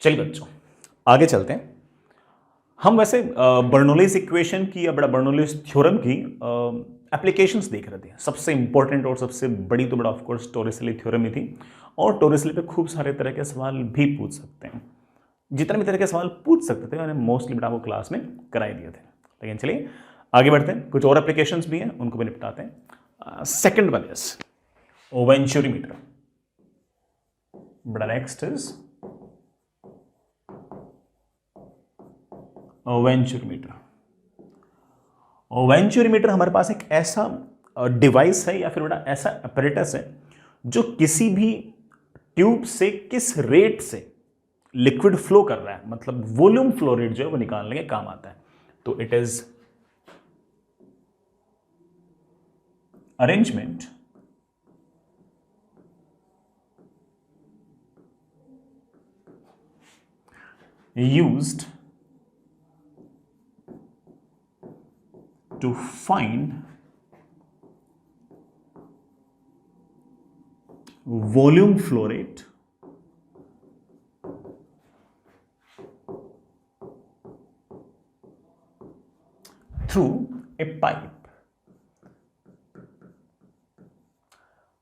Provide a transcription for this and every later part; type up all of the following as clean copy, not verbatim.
चलिए बच्चों आगे चलते हैं। हम वैसे बर्नौलीज इक्वेशन की या बड़ा बर्नौलीज थ्योरम की एप्लीकेशंस देख रहे थे। सबसे इंपॉर्टेंट और सबसे बड़ी तो बड़ा ऑफकोर्स टोरिसली थ्योरम ही थी, और टोरिसली पे खूब सारे तरह के सवाल भी पूछ सकते हैं। जितने भी तरह के सवाल पूछ सकते थे मैंने मोस्टली बड़ा वो क्लास में कराई दिए थे। लेकिन चलिए आगे बढ़ते हैं, कुछ और एप्लीकेशंस भी हैं उनको भी निपटाते हैं। Second one is venturimeter. बड़ा नेक्स्ट इज ओवेंचुरीमीटर। ओवेंचुरीमीटर हमारे पास एक ऐसा डिवाइस है या फिर बड़ा ऐसा अपैरेटस है जो किसी भी ट्यूब से किस रेट से लिक्विड फ्लो कर रहा है, मतलब वॉल्यूम फ्लो रेट जो है वो निकालने के काम आता है। तो it is arrangement used to find volume flow rate through a pipe।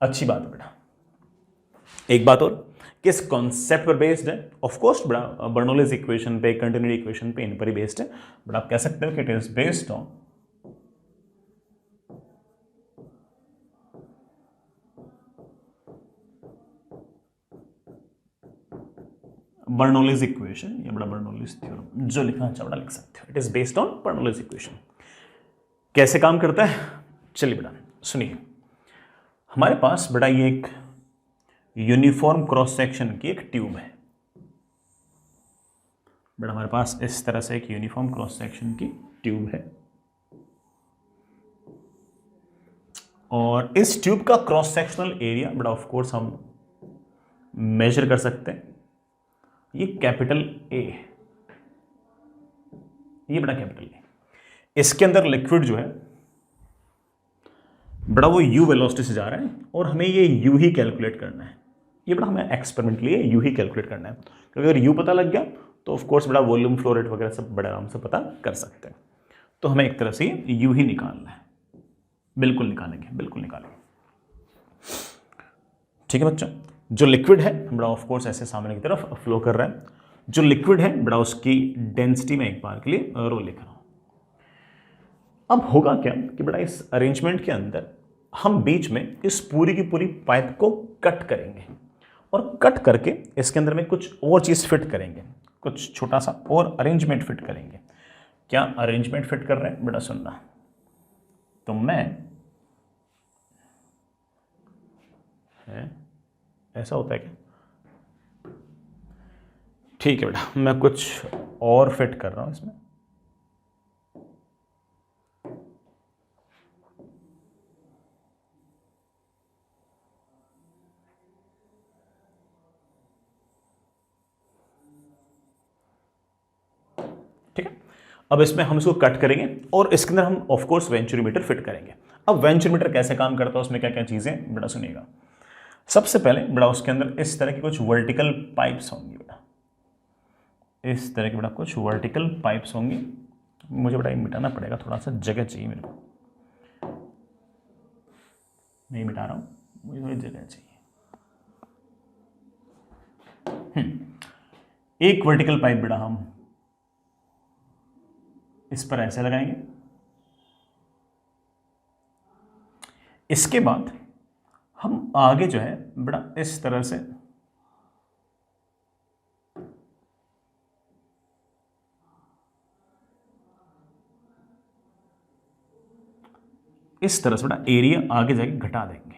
अच्छी बात है बेटा। एक बात और, किस कॉन्सेप्ट पर बेस्ड है? ऑफ कोर्स बड़ा बर्नौलीज इक्वेशन पे, कंटिन्यूटी इक्वेशन पे, इन पर ही बेस्ड है। बट आप कह सकते हो कि it is based on Bernoulli's equation या बड़ा बर्नौलीज थ्योरम, जो लिखना चाहे बड़ा लिख सकते हो। It is based on Bernoulli's equation. कैसे काम करता है चलिए बेटा सुनिए। हमारे पास बेटा ये एक यूनिफॉर्म क्रॉस सेक्शन की एक ट्यूब है। बेटा हमारे पास इस तरह से एक यूनिफॉर्म क्रॉस सेक्शन की ट्यूब है, और इस ट्यूब का क्रॉस सेक्शनल एरिया बेटा ऑफ कोर्स हम मेजर कर सकते हैं। ये कैपिटल ए, ये बेटा कैपिटल ए। इसके अंदर लिक्विड जो है बड़ा वो यू वेलोसिटी से जा रहा है, और हमें ये यू ही कैलकुलेट करना है। ये बड़ा हमें एक्सपेरिमेंट के लिए यू ही कैलकुलेट करना है, क्योंकि अगर यू पता लग गया तो ऑफ कोर्स बड़ा वॉल्यूम फ्लो रेट वगैरह सब बड़े आराम से पता कर सकते हैं। तो हमें एक तरह से यू ही निकालना है। बिल्कुल निकालेंगे, बिल्कुल निकालेंगे। ठीक है बच्चों, जो लिक्विड है बड़ा ऑफ कोर्स ऐसे सामने की तरफ फ्लो कर रहा है। जो लिक्विड है बड़ा उसकी डेंसिटी में एक बार के लिए रो लिख रहा हूं। अब होगा क्या कि बड़ा इस अरेंजमेंट के अंदर हम बीच में इस पूरी की पूरी पाइप को कट करेंगे, और कट करके इसके अंदर में कुछ और चीज फिट करेंगे, कुछ छोटा सा और अरेंजमेंट फिट करेंगे। क्या अरेंजमेंट फिट कर रहे हैं बेटा सुनना। तो मैं है ऐसा होता है क्या? ठीक है बेटा, मैं कुछ और फिट कर रहा हूं इसमें। ठीक है, अब इसमें हम इसको कट करेंगे और इसके अंदर हम ऑफ कोर्स वेंचुरीमीटर फिट करेंगे। अब वेंचुरीमीटर कैसे काम करता है, उसमें क्या क्या चीजें बेटा सुनिएगा। सबसे पहले बेटा उसके अंदर इस तरह की कुछ वर्टिकल पाइप्स होंगी बेटा, इस तरह की बेटा कुछ वर्टिकल पाइप्स होंगी। मुझे बेटा मिटाना पड़ेगा, थोड़ा सा जगह चाहिए मेरे को। नहीं मिटा रहा हूं, मुझे थोड़ी जगह चाहिए। एक वर्टिकल पाइप बेटा हम इस पर ऐसे लगाएंगे। इसके बाद हम आगे जो है बड़ा इस तरह से बड़ा एरिया आगे जाके घटा देंगे,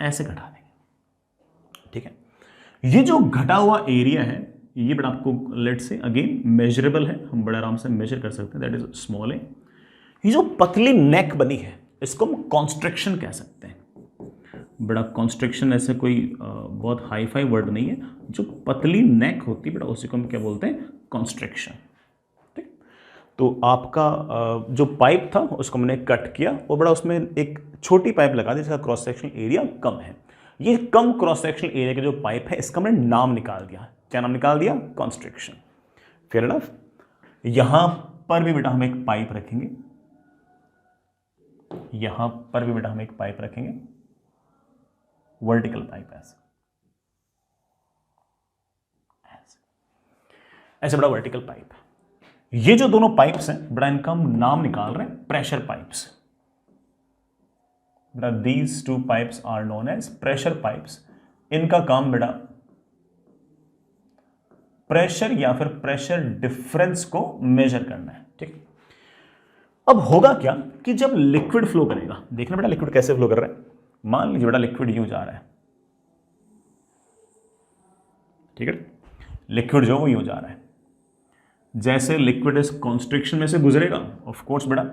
ऐसे घटा देंगे। ठीक है, ये जो घटा हुआ एरिया है ये बड़ा आपको लेट से अगेन मेजरेबल है, हम बड़े आराम से मेजर कर सकते हैं, दैट इज स्मॉल ए। ये जो पतली नेक बनी है इसको हम कॉन्स्ट्रक्शन कह सकते हैं। बड़ा कॉन्स्ट्रक्शन ऐसे कोई बहुत हाई फाई वर्ड नहीं है, जो पतली नेक होती है बेटा उसी को हम क्या बोलते हैं, कॉन्स्ट्रक्शन। ठीक, तो आपका जो पाइप था उसको हमने कट किया और बड़ा उसमें एक छोटी पाइप लगा दी जिसका क्रॉस सेक्शनल एरिया कम है। ये कम क्रॉस सेक्शनल एरिया के जो पाइप है इसका मैंने नाम निकाल दिया। क्या नाम निकाल दिया? कॉन्स्ट्रिक्शन। Fair enough. यहां पर भी बेटा हम एक पाइप रखेंगे, यहां पर भी बेटा हम एक पाइप रखेंगे, वर्टिकल पाइप ऐसे बड़ा वर्टिकल पाइप। ये जो दोनों पाइप्स हैं बड़ा इनका हम नाम निकाल रहे हैं प्रेशर पाइप्स। बेटा these two pipes are known as pressure pipes. इनका काम बेटा प्रेशर या फिर प्रेशर डिफरेंस को मेजर करना है। ठीक। अब होगा क्या कि जब लिक्विड फ्लो करेगा, देखना बेटा लिक्विड कैसे फ्लो कर रहा है। मान लीजिए बेटा लिक्विड यूं जा रहा है, ठीक है, लिक्विड जो वो यूं जा रहा है। जैसे लिक्विड इस कॉन्स्ट्रिक्शन में से गुजरेगा, ऑफ कोर्स बेटा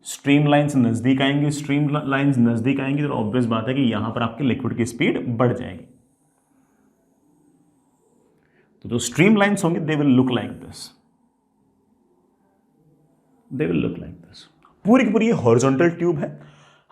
स्ट्रीम लाइंस नजदीक आएंगी, स्ट्रीम लाइंस नजदीक आएंगी तो ऑब्वियस बात है कि यहां पर आपके लिक्विड की स्पीड बढ़ जाएगी। तो जो स्ट्रीम लाइंस होंगे they will look like this, they will look like this. पूरी की पूरी ये हॉरिजॉन्टल ट्यूब है।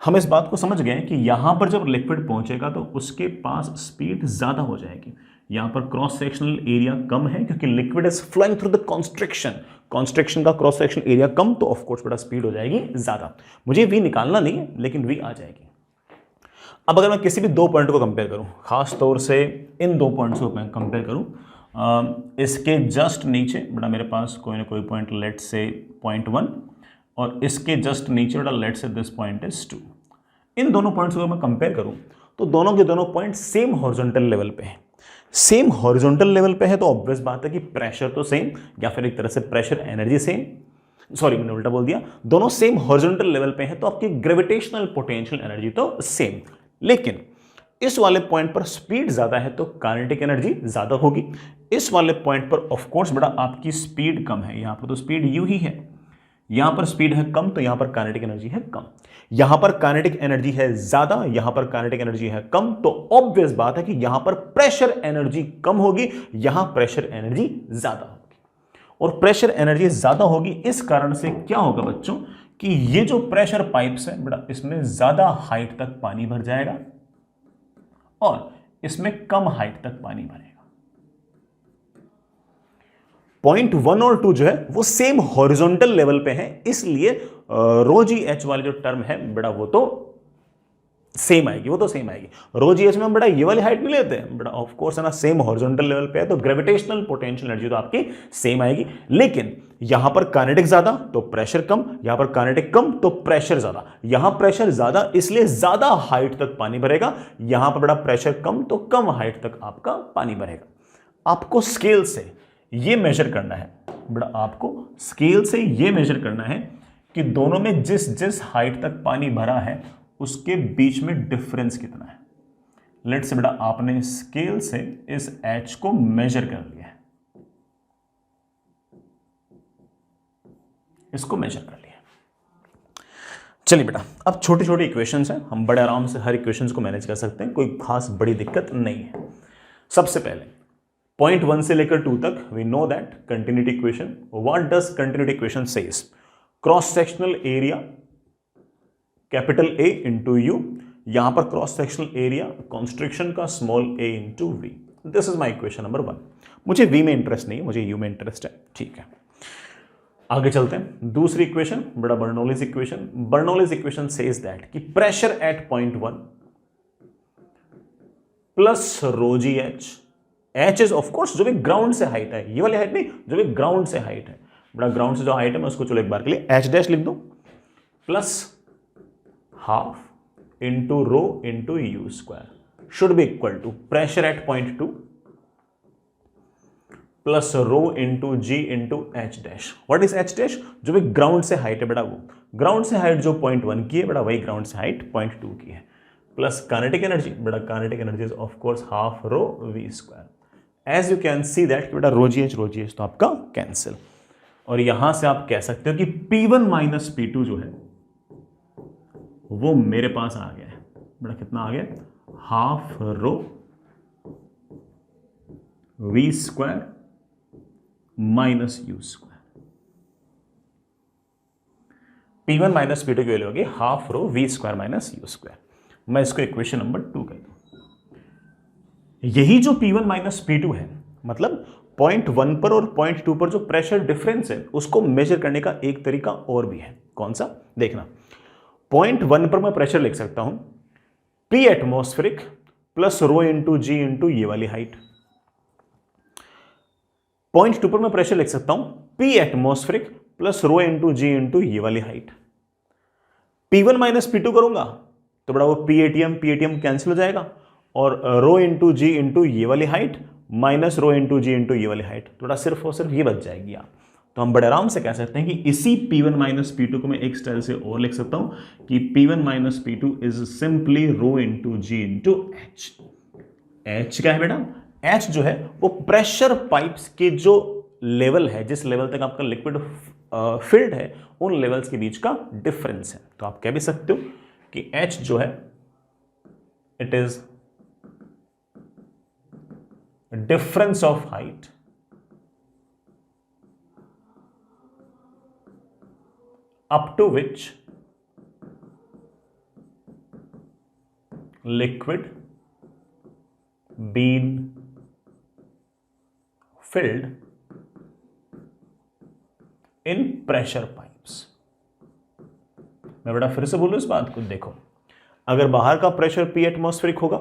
हम इस बात को समझ गए कि यहां पर जब लिक्विड पहुंचेगा तो उसके पास स्पीड ज्यादा हो जाएगी। यहां पर क्रॉस सेक्शनल एरिया कम है क्योंकि liquid is flowing through the constriction. Constriction का क्रॉस सेक्शनल एरिया कम तो ऑफ कोर्स बेटा स्पीड हो जाएगी ज्यादा। मुझे वी निकालना नहीं है लेकिन वी आ जाएगी। अब अगर मैं किसी भी दो पॉइंट को कंपेयर करूं, खास तौर से इन दो पॉइंट्स को मैं कंपेयर करूं, इसके जस्ट नीचे बेटा मेरे पास कोई ना कोई पॉइंट लेट से 0.1 और इसके जस्ट नीचे बेटा लेट से दिस पॉइंट इज 2। इन दोनों पॉइंट्स को मैं कंपेयर करूं तो दोनों के दोनों पॉइंट सेम हॉरिजॉन्टल लेवल पे हैं। सेम हॉरिजॉन्टल लेवल पे है तो ऑब्वियस बात है कि प्रेशर तो सेम, या फिर एक तरह से प्रेशर एनर्जी सेम, सॉरी मैंने उल्टा बोल दिया, दोनों सेम हॉरिजॉन्टल लेवल पे है तो आपकी ग्रेविटेशनल पोटेंशियल एनर्जी तो सेम। लेकिन इस वाले पॉइंट पर स्पीड ज्यादा है तो काइनेटिक एनर्जी ज्यादा होगी। इस वाले पॉइंट पर ऑफ कोर्स बेटा आपकी स्पीड कम है, यहां पर तो स्पीड यू ही है, यहां पर स्पीड है कम तो यहां पर काइनेटिक एनर्जी है कम। यहां पर काइनेटिक एनर्जी है ज्यादा, यहां पर काइनेटिक एनर्जी है कम, तो ऑब्वियस बात है कि यहां पर प्रेशर एनर्जी कम होगी, यहां प्रेशर एनर्जी ज्यादा होगी। और प्रेशर एनर्जी ज्यादा होगी इस कारण से क्या होगा बच्चों कि ये जो प्रेशर पाइप्स है बेटा इसमें ज्यादा हाइट तक पानी भर जाएगा और इसमें कम हाइट तक पानी भरेगा। पॉइंट 1 और 2 जो है वो सेम हॉरिजॉन्टल लेवल पे है, इसलिए रो जी एच वाली जो टर्म है बेटा वो तो सेम आएगी, वो तो सेम आएगी। रो जी एच में हम बेटा ये वाली हाइट नहीं लेते हैं बेटा, ऑफ कोर्स है ना, सेम हॉरिजॉन्टल लेवल पे है तो ग्रेविटेशनल पोटेंशियल एनर्जी तो आपकी सेम आएगी। लेकिन यहां पर काइनेटिक ज्यादा तो प्रेशर कम, यहां पर काइनेटिक कम तो प्रेशर ज्यादा। यहां प्रेशर ज्यादा इसलिए ज्यादा हाइट तक पानी भरेगा, यहां पर बेटा प्रेशर कम तो कम हाइट तक आपका पानी भरेगा। आपको स्केल से ये मेजर करना है बेटा, आपको स्केल से ये मेजर करना है कि दोनों में जिस जिस हाइट तक पानी भरा है उसके बीच में डिफरेंस कितना है। लेट्स से बेटा आपने स्केल से इस एच को मेजर कर लिया है, इसको मेजर कर लिया। चलिए बेटा अब छोटी छोटी इक्वेशंस हैं, हम बड़े आराम से हर इक्वेशंस को मैनेज कर सकते हैं, कोई खास बड़ी दिक्कत नहीं है। सबसे पहले पॉइंट 1 से लेकर 2 तक we know that continuity equation. What does continuity equation says? Cross sectional area capital A into u, यहां पर क्रॉस सेक्शनल एरिया कॉन्स्ट्रिक्शन का small A into v. This is my equation number 1। मुझे v में interest नहीं है, मुझे you में interest है। ठीक है, आगे चलते हैं। दूसरी इक्वेशन बड़ा Bernoulli's equation. Bernoulli's equation says that कि pressure at point 1 plus rho g h, h is of course जो भी ग्राउंड से हाइट है, ये वाली हाइट नहीं, जो भी ग्राउंड से हाइट है बड़ा, ग्राउंड से जो हाइट है मैं उसको चलो एक बार के लिए एच डैश लिख दूं, plus half into rho into u square should be equal to pressure at point 2 plus rho into g into h dash. What is h dash? जो भी ग्राउंड से हाइट है बेटा, वो ग्राउंड से हाइट जो पॉइंट 1 की है बेटा वही ग्राउंड से हाइट पॉइंट 2 की है, प्लस काइनेटिक एनर्जी बेटा, kinetic energy is of course half rho we square. As you can see that बेटा रो जी एच तो आपका कैंसिल, और यहां से आप कह सकते हो कि P1 माइनस P2 जो है वो मेरे पास आ गया है बेटा, कितना आ गया? Half rho we square minus u square. P1 minus P2 की वैल्यू होगी half rho we square minus u square. मैं इसको इक्वेशन नंबर 2 कहता हूं। यही जो P1 माइनस P2 है, मतलब पॉइंट 1 पर और पॉइंट 2 पर जो प्रेशर डिफरेंस है उसको मेजर करने का एक तरीका और भी है। कौन सा? देखना, पॉइंट 1 पर मैं प्रेशर लिख सकता हूं P atmospheric plus rho into g into ये वाली हाइट। पॉइंट 2 पर मैं प्रेशर लिख सकता हूं P atmospheric plus rho into g into ये वाली हाइट। P1 माइनस P2 करूंगा तो बड़ा वो PATM कैंसिल हो जाएगा और रो इंटू जी इंटू ये वाली height minus rho into g into ये वाली हाइट, थोड़ा सिर्फ और सिर्फ ये बच जाएगी। आप तो हम बड़े आराम से कह सकते हैं कि इसी P1 माइनस P2 को मैं एक स्टाइल से और लिख सकता हूं कि P1 minus P2 is simply rho into g into h. H क्या है बेटा? एच जो है वो प्रेशर पाइप्स के जो लेवल है, जिस लेवल तक आपका लिक्विड फिल्ड है, उन लेवल्स के बीच का डिफरेंस है। तो आप कह भी सकते हो कि एच जो है it is difference of height up to which liquid being filled in pressure pipes। मैं बेटा फिर से बोलूं इस बात को, देखो अगर बाहर का प्रेशर P एटमॉस्फेरिक होगा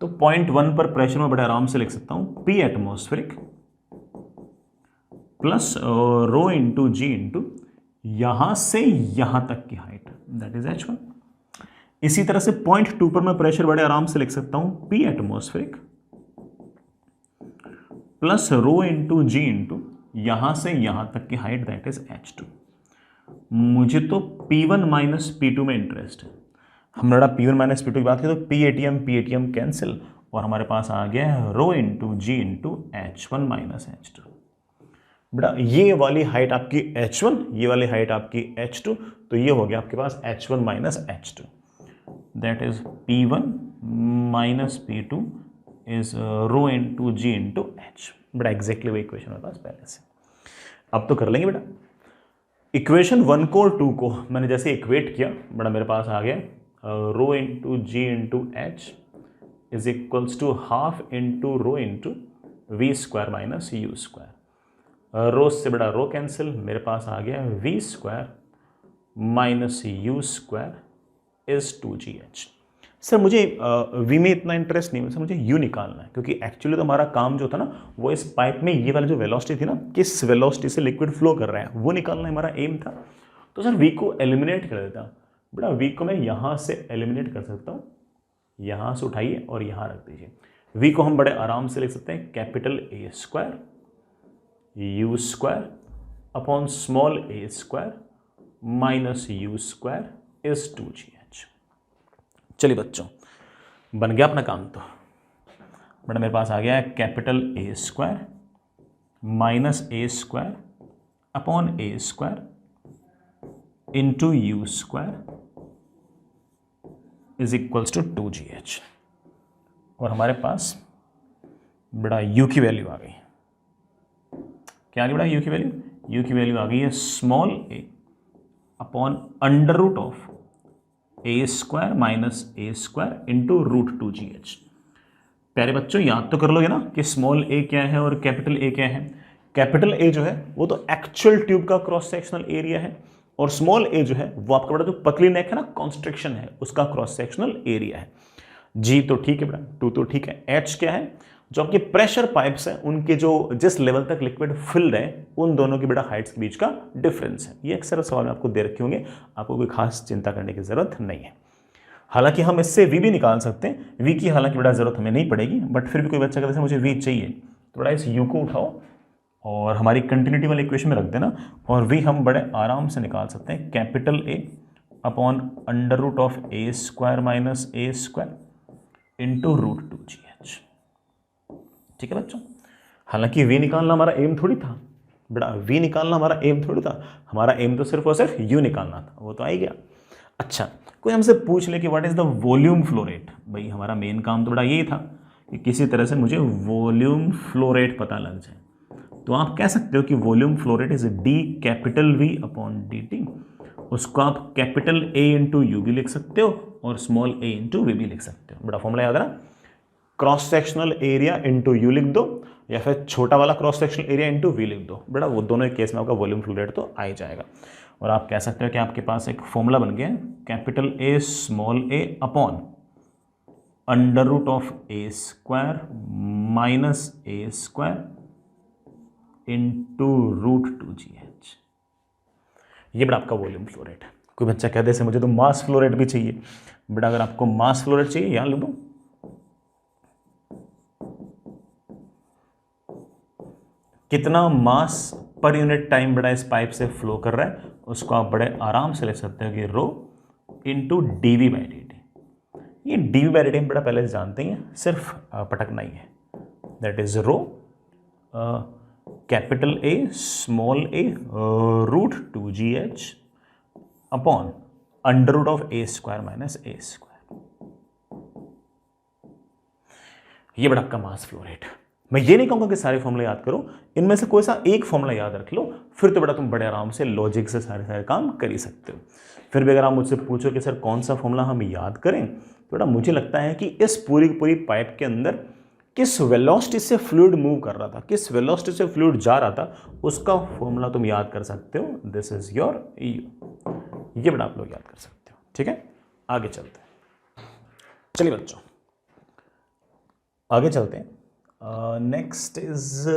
तो पॉइंट 1 पर प्रेशर में बड़े आराम से लिख सकता हूं P atmospheric plus rho into g into यहां से यहां तक की हाइट, दैट इज H1। इसी तरह से पॉइंट 2 पर मैं प्रेशर बड़े आराम से लिख सकता हूं P atmospheric plus rho into g into यहां से यहां तक की हाइट, दैट इज H2। मुझे तो P1 माइनस P2 में इंटरेस्ट है। हम बड़ा P1 माइनस P2 की बात करें तो PATM कैंसिल और हमारे पास आ गया है रो into g into H1 minus H2। बेटा ये वाली हाइट आपकी H1, ये वाली हाइट आपकी H2, तो ये हो गया आपके पास H1 minus H2, that is P1 minus P2 is rho into g into H। बेटा एग्जैक्टली वही इक्वेशन मेरे पास पहले से। अब तो कर लेंगे बेटा। इक्वेशन 1 को और 2 को मैंने जैसे इक्वेट किया, बड़ा मेरे पास आ गया rho into g into h is equals to half into rho into v square minus u square. Rho से बड़ा रो कैंसिल, मेरे पास आ गया v square minus u square is 2gh। Sir मुझे वी में इतना इंटरेस्ट नहीं है, सर मुझे यू निकालना है, क्योंकि एक्चुअली तो हमारा काम जो था ना वो इस पाइप में ये वाली जो वेलोसिटी थी ना, किस वेलोसिटी से लिक्विड फ्लो कर रहा है वो निकालना हमारा एम था। तो सर वी को एलिमिनेट कर देता, बेटा वी को मैं यहाँ से एलिमिनेट कर सकता हूँ, यहाँ से उठाइए और यहाँ रख दीजिए। वी को हम बड़े आराम से लिख सकते हैं capital A square u square upon small A square minus u square is 2gh। चलिए बच्चों बन गया अपना काम। तो बेटा मेरे पास आ गया है capital A square minus a square upon A square into u square is equals to 2gh। और हमारे पास बड़ा u की वैल्यू आ गई। क्या आ गई बड़ा u की वैल्यू? u की वैल्यू आ गई है small a upon under root of A square minus a square into root 2gh। प्यारे बच्चों याद तो कर लोगे ना कि स्मॉल a क्या है और कैपिटल A क्या है। कैपिटल A जो है वो तो एक्चुअल ट्यूब का क्रॉस सेक्शनल एरिया है, और स्मॉल a जो है वो आपका बड़ा जो पतली नेक है ना, कॉन्स्ट्रिक्शन है, उसका क्रॉस सेक्शनल एरिया है। G तो ठीक है बेटा, 2 तो ठीक है। H क्या है? जो आपके प्रेशर पाइप्स हैं उनके जो जिस लेवल तक लिक्विड फिल्ड है उन दोनों की बेटा हाइट्स के बीच का डिफरेंस है। ये अक्सर सवाल में आपको दे रखे होंगे, आपको कोई खास चिंता करने की जरूरत नहीं है। हालांकि हम इससे v भी निकाल सकते हैं, v की हालांकि बेटा जरूरत हमें नहीं पड़ेगी, बट फिर भी कोई बच्चा कहता है मुझे v चाहिए, तो बड़ा इस u को उठाओ और हमारी कंटिन्यूटी वाले इक्वेशन में रख देना, और v हम बड़े आराम से निकाल सकते हैं capital A upon under root of A square minus a square into root 2gh। ठीक है बच्चों। हालांकि v निकालना हमारा एम थोड़ी था बेटा, v निकालना हमारा एम थोड़ी था, हमारा एम तो सिर्फ और सिर्फ u निकालना था, वो तो आ ही गया। अच्छा कोई हमसे पूछ ले कि what is the volume flow rate, भाई हमारा मेन काम तो बड़ा यही था कि किसी तरह से मुझे वॉल्यूम फ्लो रेट पता लग जाए। तो आप कह सकते हो कि volume flow rate is D capital V upon D T. उसको आप कैपिटल A इंटू यू भी लिख सकते हो और स्मॉल a इंटू वी भी लिख सकते हो। बड़ा फॉर्मूला याद है ना, cross sectional area into u लिख दो, या फिर छोटा वाला cross sectional area into v लिख दो। बेटा वो दोनों केस में आपका वॉल्यूम फ्लो रेट तो आ ही जाएगा। और आप कह सकते हो कि आपके पास एक फॉर्मूला बन गया है, capital A small a upon under root of A square minus a square into root 2GH। ये बेटा आपका वॉल्यूम फ्लो रेट है। कोई बच्चा कहते से मुझे तो मास फ्लो रेट भी चाहिए। बेटा अगर आपको मास फ्लो रेट चाहिए यहां लिख दो, कितना मास पर यूनिट टाइम बड़ा इस पाइप से फ्लो कर रहा है, उसको आप बड़े आराम से लिख सकते हो कि rho into d v by d t. ये डीवी बाई डी टी हम बड़ा पहले से जानते हैं, सिर्फ पटकना ही है। That is rho capital A small a root 2GH upon under root of A square minus a square. ये बड़ा आपका मास फ्लो रेट। मैं ये नहीं कहूंगा कि सारे फॉर्मूले याद करो, इनमें से कोई सा एक फॉर्मूला याद रख लो, फिर तो बेटा तुम बड़े आराम से लॉजिक से सारे काम कर ही सकते हो। फिर भी अगर आप मुझसे पूछो कि सर कौन सा फॉर्मूला हम याद करें, तो बेटा मुझे लगता है कि इस पूरी पाइप के अंदर किस वेलोसिटी से फ्लूइड मूव कर रहा था, किस वेलोसिटी से फ्लूइड जा रहा था, उसका फॉर्मूला तुम याद कर सकते हो। This is your you. ये बेटा आप लोग याद कर सकते हो। ठीक है, आगे चलते हैं। चलिए बच्चों आगे चलते हैं। नेक्स्ट इज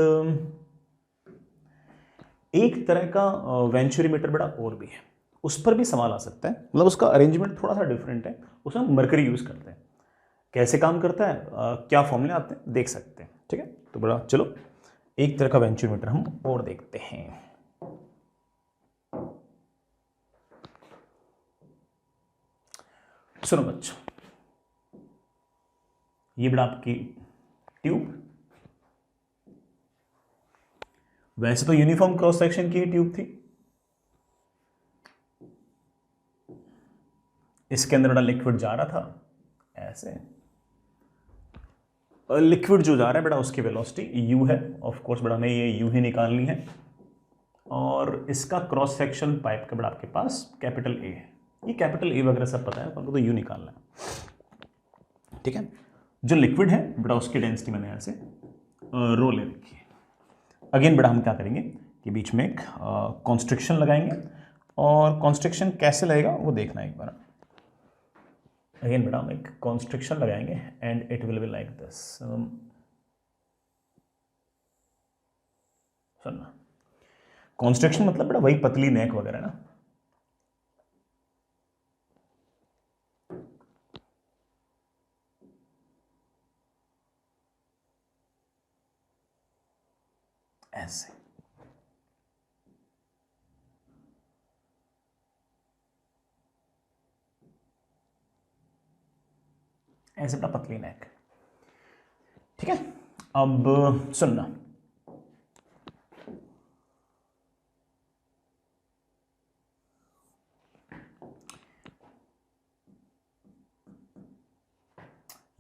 एक तरह का वेंचुरीमीटर बड़ा और भी है, उस पर भी सवाल आ सकता है। मतलब उसका अरेंजमेंट थोड़ा सा डिफरेंट है, उसमें मरकरी यूज करते हैं। कैसे काम करता है, क्या फॉर्मूले आते हैं, देख सकते हैं। ठीक है, तो बड़ा चलो एक तरह का वेंचुरीमीटर हम और देखते हैं। सुनो बच्चों, ये बड़ा आपकी ट्यूब, वैसे तो यूनिफॉर्म क्रॉस सेक्शन की ट्यूब थी। इसके अंदर बड़ा लिक्विड जा रहा था ऐसे, लिक्विड जो जा रहा है बेटा उसकी वेलोसिटी यू है। ऑफ कोर्स बेटा हमें ये यू ही निकालनी है। और इसका क्रॉस सेक्शन पाइप का बेटा आपके पास कैपिटल ए है। ये कैपिटल ए वगैरह सब पता है, आपको तो यू निकालना है। ठीक है, जो लिक्विड है बेटा उसकी डेंसिटी मैंने ऐसे रो ले रखी है। अगेन बेटा हम क्या करेंगे कि बीच में एक कॉन्स्ट्रिक्शन लगाएंगे, और कॉन्स्ट्रिक्शन कैसे लगेगा वो देखना एक बार। अगेन बेटा हम एक कॉन्स्ट्रिक्शन लगाएंगे and it will be like this. सुनना, कॉन्स्ट्रिक्शन मतलब बेटा वही पतली नेक वगैरह ना। ऐसे ऐसे बेटा पतली नेक। ठीक है, अब सुनना,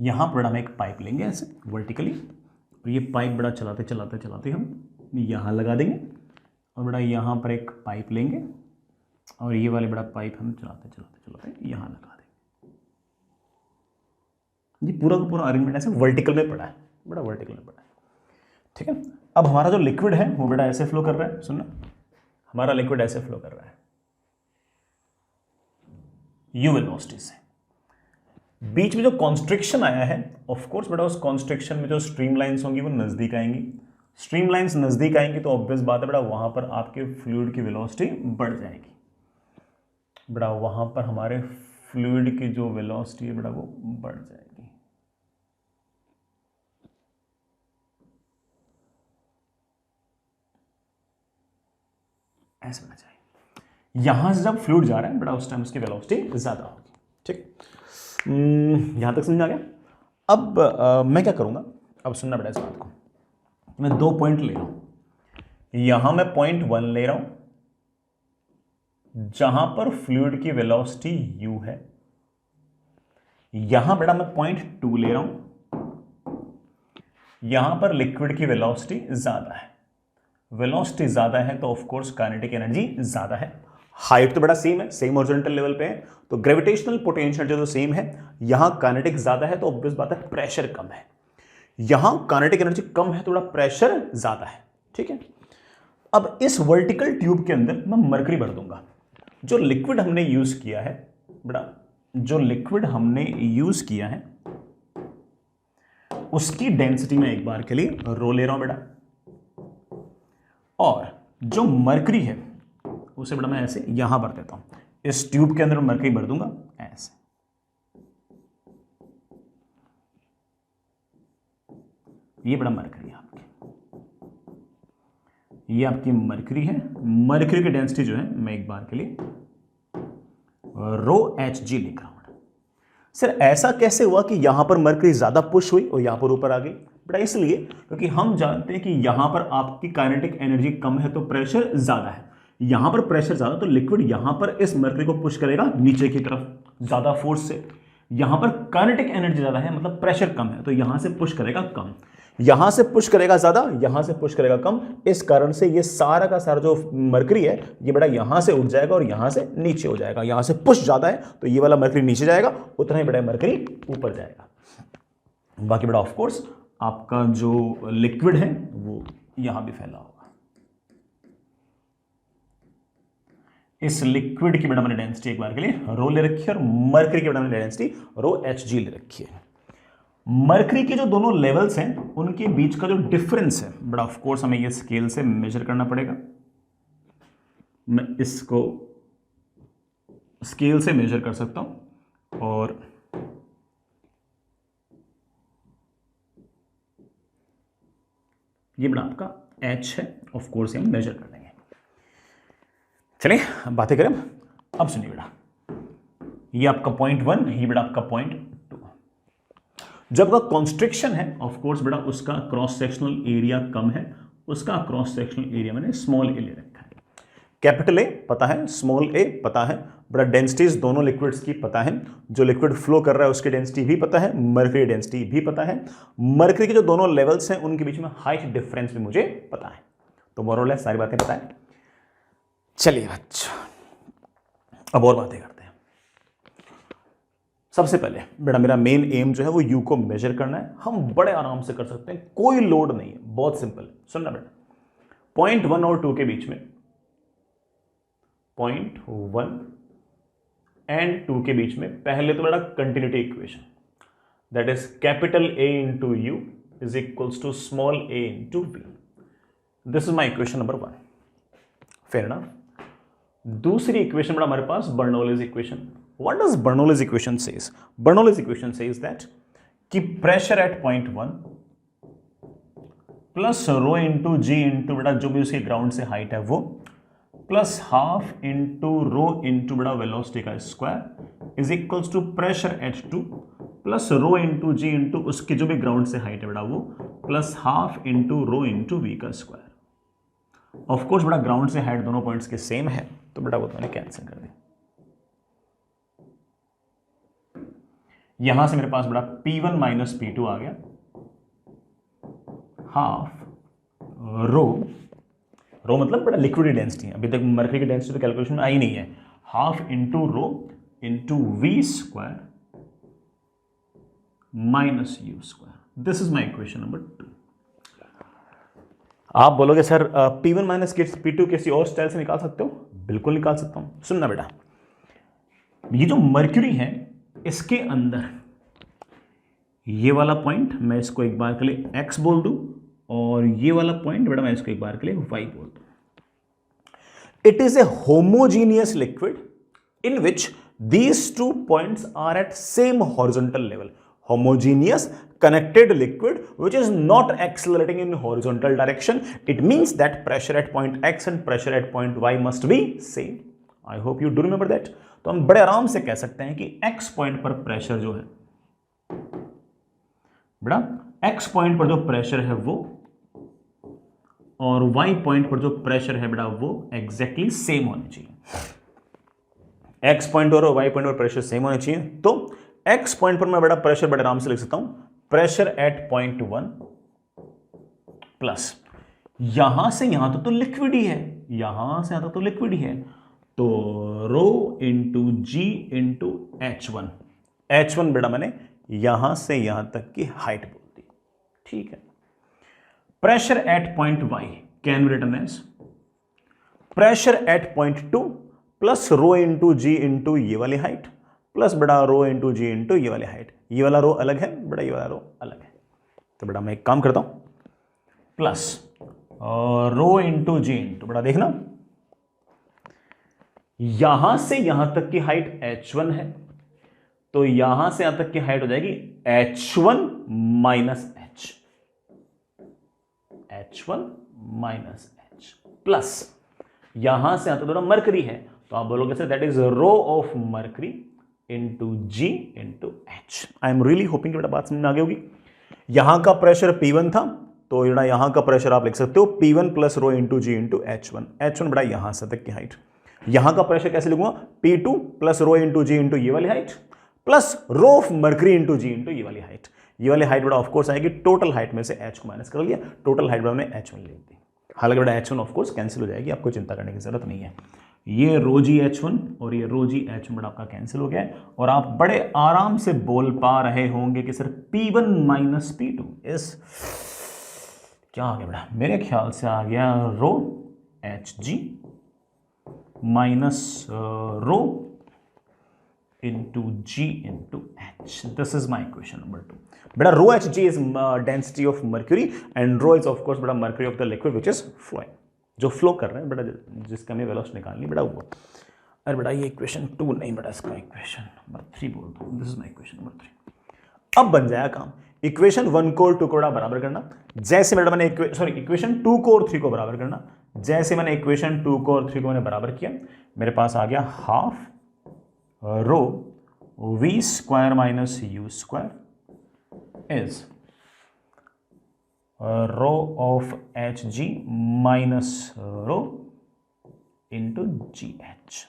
यहां पर हम एक पाइप लेंगे ऐसे वर्टिकली, और ये पाइप बड़ा चलाते चलाते चलाते हम यहां लगा देंगे, और बड़ा यहां पर एक पाइप लेंगे, और ये वाले बड़ा पाइप हम चलाते चलाते चलाते यहां लगा देंगे। ये पूरा का पूरा अरेंजमेंट ऐसे वर्टिकल में पड़ा है, बड़ा वर्टिकल में पड़ा है। ठीक है, अब हमारा जो लिक्विड है वो बेटा ऐसे फ्लो कर रहा है। सुनना, हमारा लिक्विड ऐसे फ्लो कर रहा है यू वेलोसिटी से। बीच में जो कॉन्स्ट्रिक्शन आया है, ऑफ कोर्स बेटा उस कॉन्स्ट्रिक्शन में जो स्ट्रीम लाइंस होंगी वो नजदीक आएंगी। स्ट्रीम लाइंस नजदीक आएंगी तो ऑब्वियस बात है बेटा वहां पर आपके फ्लूइड की वेलोसिटी बढ़ जाएगी। बेटा वहां पर हमारे फ्लूइड की जो वेलोसिटी है बेटा वो बढ़ जाएगी। ऐसे होना चाहिए। यहां से जब फ्लूइड जा रहा है बेटा उस टाइम उसकी वेलोसिटी ज्यादा होगी। ठीक, यहां तक समझ आ गया। अब मैं क्या करूंगा, अब सुनना बेटा इस बात को। मैं 2 पॉइंट ले रहा हूं, यहां मैं पॉइंट 1 ले रहा हूं जहां पर फ्लूइड की वेलोसिटी u है, यहां बेटा मैं पॉइंट 2 ले रहा हूं, यहां पर लिक्विड की वेलोसिटी ज्यादा है। वेलोसिटी ज्यादा है तो ऑफ कोर्स काइनेटिक एनर्जी ज्यादा है। हाइट तो बड़ा सेम है, सेम हॉरिजॉन्टल लेवल पे है, तो ग्रेविटेशनल पोटेंशियल जो सेम है। यहां काइनेटिक ज्यादा है तो ऑब्वियस बात है प्रेशर कम है। यहां काइनेटिक एनर्जी कम है, थोड़ा प्रेशर ज्यादा है, ठीक है। अब इस वर्टिकल ट्यूब के अंदर मैं मरकरी भर दूंगा। जो लिक्विड हमने यूज किया है बेटा, जो लिक्विड हमने यूज किया है उसकी डेंसिटी में एक बार के लिए रो ले रहा हूं बेटा, और जो मरकरी है उसे बेटा मैं ऐसे यहां भर देता हूं। इस ट्यूब के अंदर मरकरी भर दूंगा ऐसे। ये बड़ा मरकरी है आपकी, ये आपकी मरकरी है। मरकरी की डेंसिटी जो है मैं एक बार के लिए रो एच जी लिख रहा हूं। सर ऐसा कैसे हुआ कि यहां पर मरकरी ज्यादा पुश हुई और यहां पर ऊपर आ गई? बेटा इसलिए क्योंकि हम जानते हैं कि यहां पर आपकी काइनेटिक एनर्जी कम है तो प्रेशर ज्यादा है। यहां पर प्रेशर ज्यादा तो लिक्विड यहां पर इस मरकरी को पुश करेगा नीचे की तरफ ज्यादा फोर्स से। यहां पर काइनेटिक एनर्जी ज्यादा है मतलब प्रेशर कम है, तो यहां से पुश करेगा कम, यहां से पुश करेगा ज्यादा, यहां से पुश करेगा कम। इस कारण से ये सारा का सारा जो मरकरी है ये बेटा यहां से उठ जाएगा और यहां से नीचे हो जाएगा। यहां से पुश ज्यादा है तो ये वाला मरकरी नीचे जाएगा, उतना ही बड़ा मरकरी ऊपर जाएगा। बाकी बेटा ऑफ कोर्स आपका जो लिक्विड है वो यहां भी फैला होगा। इस लिक्विड की बेटा मैंने डेंसिटी एक बार के लिए रो ले रखी है और मरकरी की बेटा मैंने डेंसिटी रो एच जी ले रखी है। मरकरी के जो दोनों लेवल्स हैं उनके बीच का जो डिफरेंस है बट ऑफ कोर्स हमें ये स्केल से मेजर करना पड़ेगा। मैं इसको स्केल से मेजर कर सकता हूं और ये बड़ा आपका H है, ऑफ कोर्स हम मेजर कर लेंगे। चलिए बातें करें। अब सुनिए बेटा, ये आपका पॉइंट 1, ये बेटा आपका पॉइंट 2। जब का कॉन्स्ट्रिक्शन है ऑफ कोर्स बेटा उसका क्रॉस सेक्शनल एरिया कम है, उसका क्रॉस सेक्शनल एरिया मैंने स्मॉल ए ले रखा है। कैपिटल ए पता है, स्मॉल ए पता है, बड़ा डेंसिटीज दोनों लिक्विड्स की पता है। जो लिक्विड फ्लो कर रहा है उसकी डेंसिटी भी पता है, मरकरी डेंसिटी भी पता है। मरकरी के जो दोनों लेवल्स हैं उनके बीच में हाइट डिफरेंस भी मुझे पता है। तो मोर और लेस सारी बातें पता है। चलिए अच्छा अब और बातें करते हैं। सबसे पहले बेटा मेरा मेन एम जो है वो यू को मेजर करना है। हम बड़े आराम से कर सकते हैं, कोई लोड नहीं है, बहुत सिंपल। सुनना बेटा, पॉइंट 1 और 2 के बीच में, पॉइंट 1 एंड 2 के बीच में पहले तो बेटा continuity equation, that is capital A into u is equals to small A into v. This is my equation number 1। Fair enough. दूसरी इक्वेशन बेटा हमारे पास Bernoulli's equation. What does Bernoulli's equation says? Bernoulli's equation says that कि pressure at point 1 plus rho into g into बेटा जो भी उसकी ground से हाइट है वो, plus half into rho into बेटा वेलोसिटी का square is equals to pressure at 2 plus rho into g into उसकी जो भी ग्राउंड से हाइट है बेटा वो, plus half into rho into v का स्क्वायर। ऑफ कोर्स बेटा ग्राउंड से हाइट दोनों पॉइंट्स के सेम है तो बेटा वो तो मैंने कैंसिल कर दिया। यहां से मेरे पास बेटा P1 माइनस P2 आ गया, हाफ रो मतलब बेटा लिक्विड डेंसिटी है, अभी तक मरकरी की डेंसिटी तो कैलकुलेशन में आई नहीं है। Half into rho into v square minus u square. This is my equation number 2। आप बोलोगे सर P1 माइनस P2 किसी और स्टाइल से निकाल सकते हो? बिल्कुल निकाल सकता हूं। सुनना बेटा, ये जो मर्क्यूरी है इसके अंदर ये वाला पॉइंट मैं इसको एक बार के लिए x बोल दूं और ये वाला पॉइंट बेटा मैं इसको एक बार के लिए y बोल दूं। It is a homogeneous liquid in which these two points are at same horizontal level. Homogeneous connected liquid which is not accelerating in horizontal direction. It means that pressure at point x and pressure at point y must be same. I hope you do remember that. तो हम बड़े आराम से कह सकते हैं कि x point पर प्रेशर जो है बेटा, x पॉइंट पर जो प्रेशर है वो और y पॉइंट पर जो प्रेशर है बेटा वो एग्जैक्टली सेम होने चाहिए। x पॉइंट और y पॉइंट पर प्रेशर सेम होने चाहिए। तो x पॉइंट पर मैं बेटा प्रेशर बड़े आराम से लिख सकता हूं, प्रेशर एट पॉइंट 1 प्लस यहां से यहां तो लिक्विड ही है, यहां से यहां तो लिक्विड ही है, तो रो इंटू जी इंटू H1 बेटा मैंने यहां से यहां तक की हाइट बोल दी। ठीक है। Pressure at point y can be written as pressure at point 2 plus rho into g into ये वाली हाइट प्लस बड़ा रो इंटू जी इंटू ये वाली हाइट। ये वाला रो अलग है, बड़ा ये वाला रो अलग है। तो बेटा मैं एक काम करता हूं, plus rho into g into बड़ा देखना, यहां से यहां तक की हाइट h1 है, तो यहां से यहां तक की हाइट हो जाएगी h1 minus h, h1 minus h plus यहां से यहां तक थोड़ा मरकरी है, तो आप बोलोगे sir that is rho of mercury into g into h. I am really hoping कि बेटा बात समझ में आ गई होगी। यहां का प्रेशर P1 था, तो बेटा यहां का प्रेशर आप लिख सकते हो P1 plus rho into g into H1। H1 बेटा यहां से तक की हाइट। यहां का प्रेशर कैसे लिखूंगा, P2 plus rho into g into ये वाली height plus rho of mercury into g into ये वाली हाइट। ये वाली हाइट बेटा ऑफकोर्स आएगी टोटल हाइट में से h को माइनस कर लिया, टोटल हाइट बेटा हमने h1 ले दी। हालांकि बेटा h1 ऑफकोर्स कैंसिल हो जाएगी, आपको चिंता करने की जरूरत नहीं है। ये रो जी H1 और ये रो जी H1 बेटा आपका कैंसिल हो गया है, और आप बड़े आराम से बोल पा रहे होंगे कि सर P1 माइनस P2 इस क्या आ गया बेटा, मेरे ख्याल से आ गया रो HG minus rho into G into H. This is my equation number 2. Beta rho Hg is density of mercury and rho is of course beta mercury of the liquid which is flowing. जो flow कर रहे हैं बेटा, जिसका हमें velocity निकालनी बेटा वो। अरे बेटा ये इक्वेशन 2 नहीं बेटा, इसका इक्वेशन नंबर 3 बोलता हूँ। This is my equation number 3। अब बन जाएगा काम, इक्वेशन 1 को और 2 को बराबर करना। जैसे बेटा मैंने इक्वेशन 2 को और 3 को बराबर करना, जैसे मैंने इक्वेशन 2 को और 3 को मैंने बराबर किया, मेरे पास आ गया half rho v square minus u square is rho of h g minus rho into g h.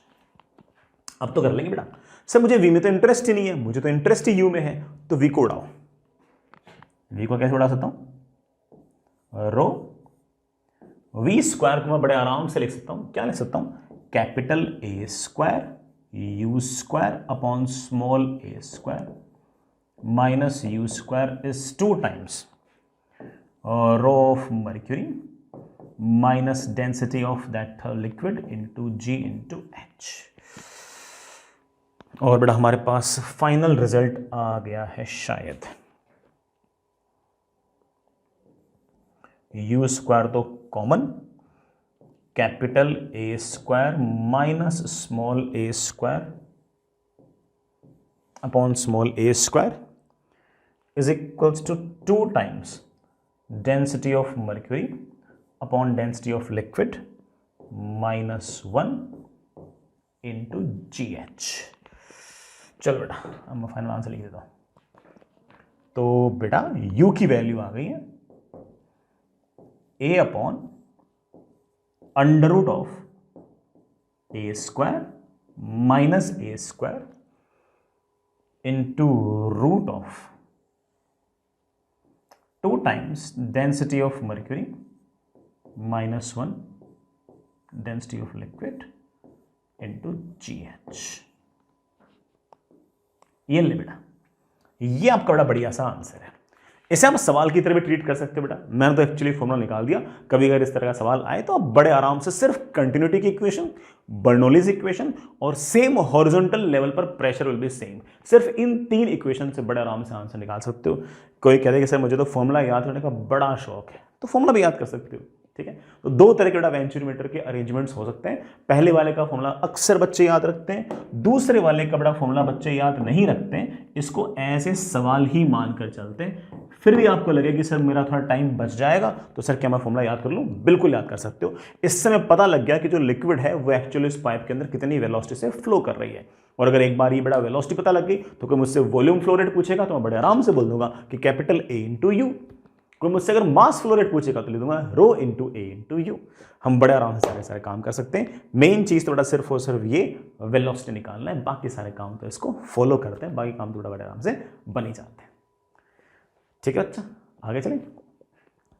अब तो कर लेंगे बेटा। सर मुझे v में तो इंटरेस्ट ही नहीं है, मुझे तो इंटरेस्ट ही u में है, तो v को उड़ाओ। v को कैसे उड़ा सकता हूं, रो v स्क्वायर को मैं बड़े आराम से लिख सकता हूं। क्या लिख सकता हूं, capital A square u square upon small a square minus u square is 2 times rho of mercury minus density of that liquid into g into h। और बेटा हमारे पास फाइनल रिजल्ट आ गया है शायद, u स्क्वायर तो common, capital A square minus small a square upon small a square is equals to 2 times density of mercury upon density of liquid minus 1 into g h. चलो बेटा अब मैं final answer लिख देता हूं। तो बेटा u की वैल्यू आ गई है a upon under root of A square minus a square into root of 2 times density of mercury minus 1 density of liquid into g h. ये ले बेटा, ये आपका बड़ा बढ़िया सा आंसर है। इसे आप सवाल की तरह भी ट्रीट कर सकते हो बेटा। मैंने तो एक्चुअली फॉर्मूला निकाल दिया। कभी अगर इस तरह का सवाल आए तो आप बड़े आराम से सिर्फ कंटिन्यूटी की इक्वेशन, बर्नौलीज इक्वेशन और सेम हॉरिजॉन्टल लेवल पर प्रेशर विल बी सेम, सिर्फ इन 3 इक्वेशन से बड़े आराम से आंसर निकाल सकते हो। कोई कहते हैं कि सर मुझे तो फॉर्मूला याद करने का बड़ा शौक है, तो फॉर्मूला भी याद कर सकते हो। ठीक है, तो 2 तरह के बेटा वेंचुरीमीटर के अरेंजमेंट्स हो सकते हैं। पहले वाले का फॉर्मूला अक्सर बच्चे याद रखते हैं, दूसरे वाले का बड़ा फॉर्मूला बच्चे याद नहीं रखते हैं, इसको ऐसे सवाल ही मानकर चलते हैं। फिर भी आपको लगे कि सर मेरा थोड़ा टाइम बच जाएगा, तो सर क्या मैं फॉर्मूला याद कर लूं? बिल्कुल याद कर सकते हो। इससे हमें पता लग गया कि जो लिक्विड है वो एक्चुअली इस पाइप के अंदर कितनी वेलोसिटी से फ्लो कर रही है। और अगर एक बार ये बड़ा वेलोसिटी पता लग गई तो कोई मुझसे वॉल्यूम फ्लो रेट पूछेगा तो मैं बड़े आराम से बोल दूंगा कि कैपिटल A इंटू यू। कोई मुझसे अगर मास फ्लो रेट पूछेगा तो लिख दूंगा rho into A into you. हम बड़े आराम से सारे काम कर सकते हैं। मेन चीज तो बड़ा सिर्फ और सिर्फ ये वेलोसिटी निकालना है, बाकी सारे काम तो इसको फॉलो करते हैं, बाकी काम तो बड़े आराम से बन ही जाते हैं। ठीक है, अच्छा आगे चलें।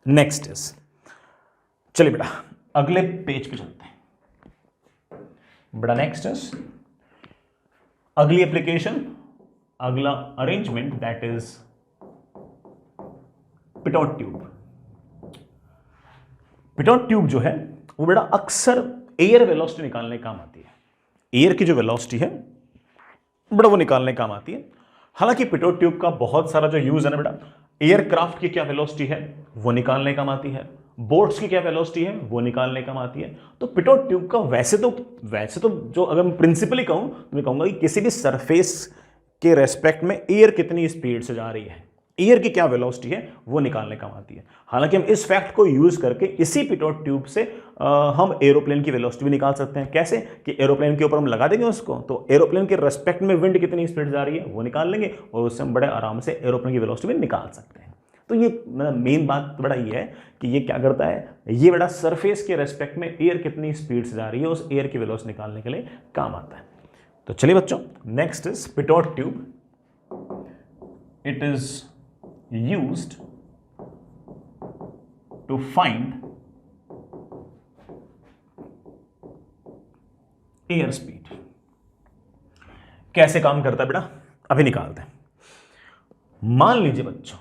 नेक्स्ट इज, चलिए बेटा अगले पेज पे चलते हैं बेटा। नेक्स्ट इज अगली एप्लीकेशन, अगला arrangement that is Pitot tube. Pitot tube जो है वो बेटा अक्सर एयर वेलोसिटी निकालने काम आती है। एयर की जो वेलोसिटी है बेटा वो निकालने काम आती है। हालांकि पिटोट ट्यूब का बहुत सारा जो यूज है ना बेटा, एयरक्राफ्ट की क्या वेलोसिटी है वो निकालने काम आती है, बोट्स की क्या वेलोसिटी है वो निकालने काम आती है। तो पिटोट ट्यूब का वैसे तो जो अगर मैं प्रिंसिपली कहूं तो मैं कहूंगा कि किसी भी सरफेस के रेस्पेक्ट में एयर कितनी स्पीड से जा रही है, एयर की क्या वेलोसिटी है वो निकालने काम आती है। हालांकि हम इस फैक्ट को यूज करके इसी पिटोट ट्यूब से हम एरोप्लेन की वेलोसिटी भी निकाल सकते हैं। कैसे कि एरोप्लेन के ऊपर हम लगा देंगे उसको, तो एरोप्लेन के रेस्पेक्ट में विंड कितनी स्पीड जा रही है वो निकाल लेंगे और उससे हम बड़े आराम से एरोप्लेन की वेलोसिटी भी निकाल सकते हैं। तो ये मतलब मेन बात बड़ा ये है कि ये क्या करता है, ये बड़ा सरफेस के रेस्पेक्ट में एयर कितनी स्पीड से जा रही है उस एयर की वेलोसिटी निकालने के लिए काम आता है। तो चलिए बच्चों, next is Pitot tube. It is used to find air speed। कैसे काम करता है बेटा अभी निकालते हैं। मान लीजिए बच्चों,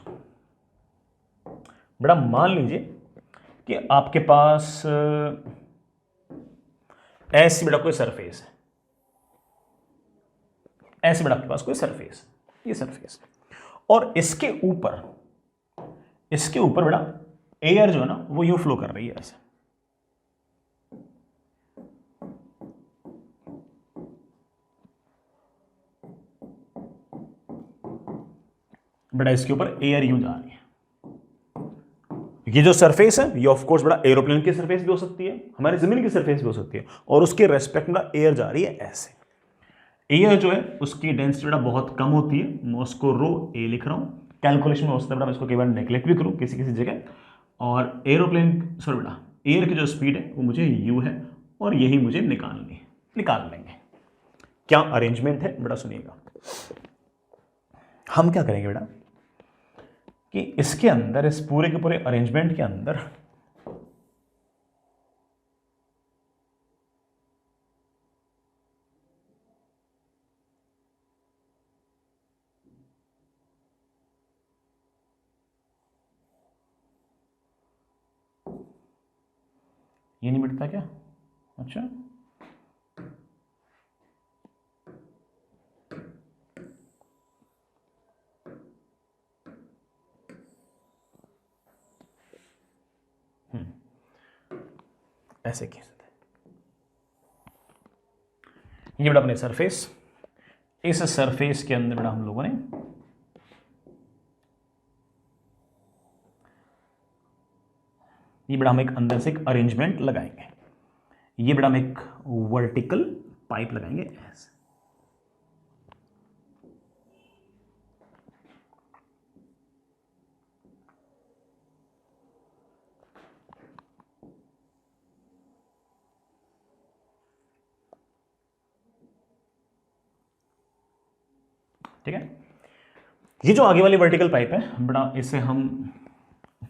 बेटा मान लीजिए कि आपके पास ऐसी बेटा कोई सरफेस है, ऐसे बेटा आपके पास कोई सरफेस, ये सरफेस, और इसके ऊपर बेटा एयर जो है ना वो यूं फ्लो कर रही है ऐसे। बेटा इसके ऊपर एयर यूं जा रही है। ये जो सरफेस है ये ऑफ कोर्स बेटा एरोप्लेन की सरफेस भी हो सकती है, हमारी जमीन की सरफेस भी हो सकती है, और उसके रेस्पेक्ट में एयर जा रही है ऐसे। एयर जो है उसकी डेंसिटी बेटा बहुत कम होती है, मैं उसको रो ए लिख रहा हूं। कैलकुलेशन में होता है बेटा मैं इसको कई बार नेग्लेक्ट भी करूं किसी किसी जगह। और एरोप्लेन सॉरी बेटा एयर की जो स्पीड है वो मुझे यू है और यही मुझे निकाल लेंगे। क्या अरेंजमेंट है बेटा सुनिएगा। हम क्या करेंगे बेटा कि इसके अंदर, इस पूरे के पूरे अरेंजमेंट के अंदर ये नहीं मिटता क्या? अच्छा, ऐसे कैसे थे? ये बेटा अपने सरफेस, इस सरफेस के अंदर बेटा हम लोगों ने ये बेटा हम एक अंदर से एक अरेंजमेंट लगाएंगे। ये बेटा हम एक वर्टिकल पाइप लगाएंगे ऐसे। ठीक है, ये जो आगे वाली वर्टिकल पाइप है बेटा, इसे हम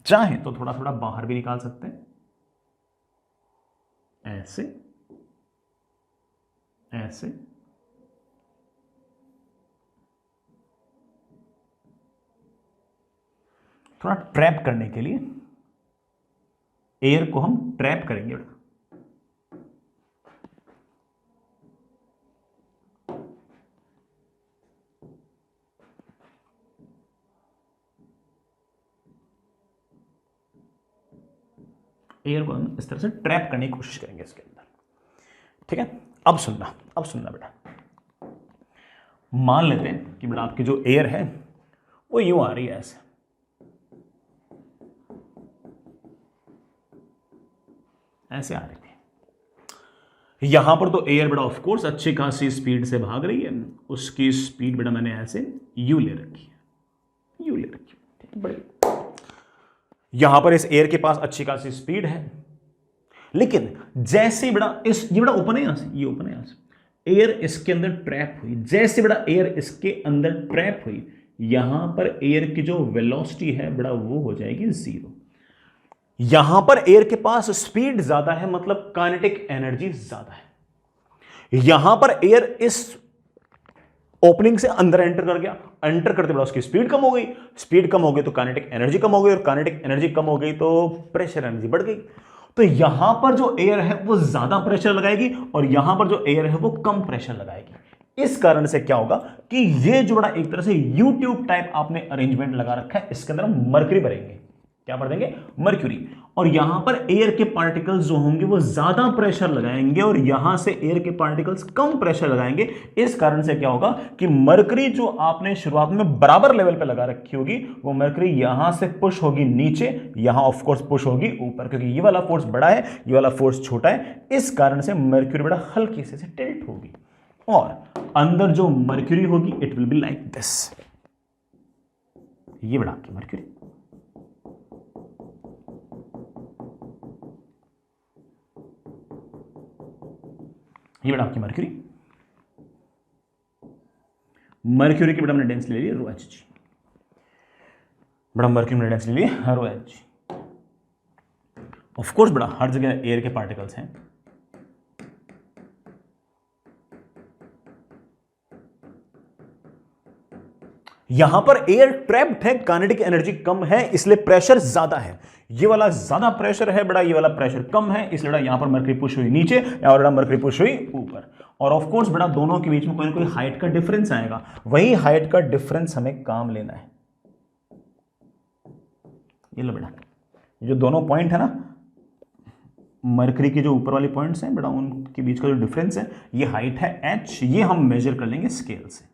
चाहें तो थोड़ा थोड़ा बाहर भी निकाल सकते हैं ऐसे ऐसे। थोड़ा ट्रैप करने के लिए एयर को हम ट्रैप करेंगे बेटा। एयर को हम इस तरह से ट्रैप करने की कोशिश करेंगे इसके अंदर। ठीक है, अब सुनना बेटा। मान लेते हैं कि बेटा आपकी जो एयर है वो यूं आ रही है ऐसे, ऐसे आ रही थी। यहां पर तो एयर बेटा ऑफ कोर्स अच्छी खासी स्पीड से भाग रही है, उसकी स्पीड बेटा मैंने ऐसे यू ले रखी है, बड़ी। यहां पर इस एयर के पास अच्छी खासी स्पीड है, लेकिन जैसे बेटा ये बेटा ओपन है यहां से, ये ओपन है यहां से, एयर इसके अंदर ट्रैप हुई। जैसे बेटा एयर इसके अंदर ट्रैप हुई, यहां पर एयर की जो वेलोसिटी है बेटा वो हो जाएगी 0। यहां पर एयर के पास स्पीड ज्यादा है, मतलब काइनेटिक एनर्जी ज्यादा है। यहां पर एयर इस ओपनिंग से अंदर एंटर कर गया, एंटर करते बड़ा उसकी स्पीड कम हो गई, स्पीड कम हो गई तो काइनेटिक एनर्जी कम हो गई, और काइनेटिक एनर्जी कम हो गई तो प्रेशर एनर्जी बढ़ गई। तो यहां पर जो एयर है वो ज्यादा प्रेशर लगाएगी और यहां पर जो एयर है वो कम प्रेशर लगाएगी। इस कारण से क्या होगा कि ये जो बड़ा एक तरह से यू ट्यूब टाइप आपने अरेंजमेंट लगा रखा है, इसके अंदर हम मरकरी भरेंगे। क्या भर देंगे? मर्क्यूरी। और यहां पर एयर के पार्टिकल्स जो होंगे वो ज्यादा प्रेशर लगाएंगे और यहां से एयर के पार्टिकल्स कम प्रेशर लगाएंगे। इस कारण से क्या होगा कि मर्करी जो आपने शुरुआत में बराबर लेवल पे लगा रखी होगी, वो मर्करी यहां से पुश होगी नीचे, यहां ऑफ कोर्स पुश होगी ऊपर, क्योंकि ये वाला फोर्स बड़ा है, ये वाला फोर्स छोटा है। इस कारण से मर्क्यूरी बड़ा हल्की से टिल्ट होगी और अंदर जो मर्क्यूरी होगी it will be like this. ये बड़ा आपकी मर्क्यूरी। ये बड़ा आपकी मर्क्यूरी। मर्क्यूरी की बड़ा हमने डेंसिटी ले ली रो एच जी, बड़ा मर्क्यूरी में डेंसिटी ले ली रो एच जी। ऑफ कोर्स बड़ा हर जगह एयर के पार्टिकल्स हैं, यहां पर एयर ट्रैप्ड है, काइनेटिक एनर्जी कम है, इसलिए प्रेशर ज्यादा है। ये वाला ज्यादा प्रेशर है बड़ा, ये वाला प्रेशर कम है, इसलिए यहां पर मर्करी पुश हुई नीचे और मर्करी पुश हुई ऊपर। और ऑफ कोर्स बड़ा दोनों के बीच में कोई ना कोई हाइट का डिफरेंस आएगा, वही हाइट का डिफरेंस हमें काम लेना है। ये लो बेटा, जो दोनों पॉइंट है ना मर्करी के जो ऊपर वाले पॉइंट्स हैं बेटा, उनके बीच का जो डिफरेंस है ये हाइट है h, ये हम मेजर कर लेंगे स्केल से।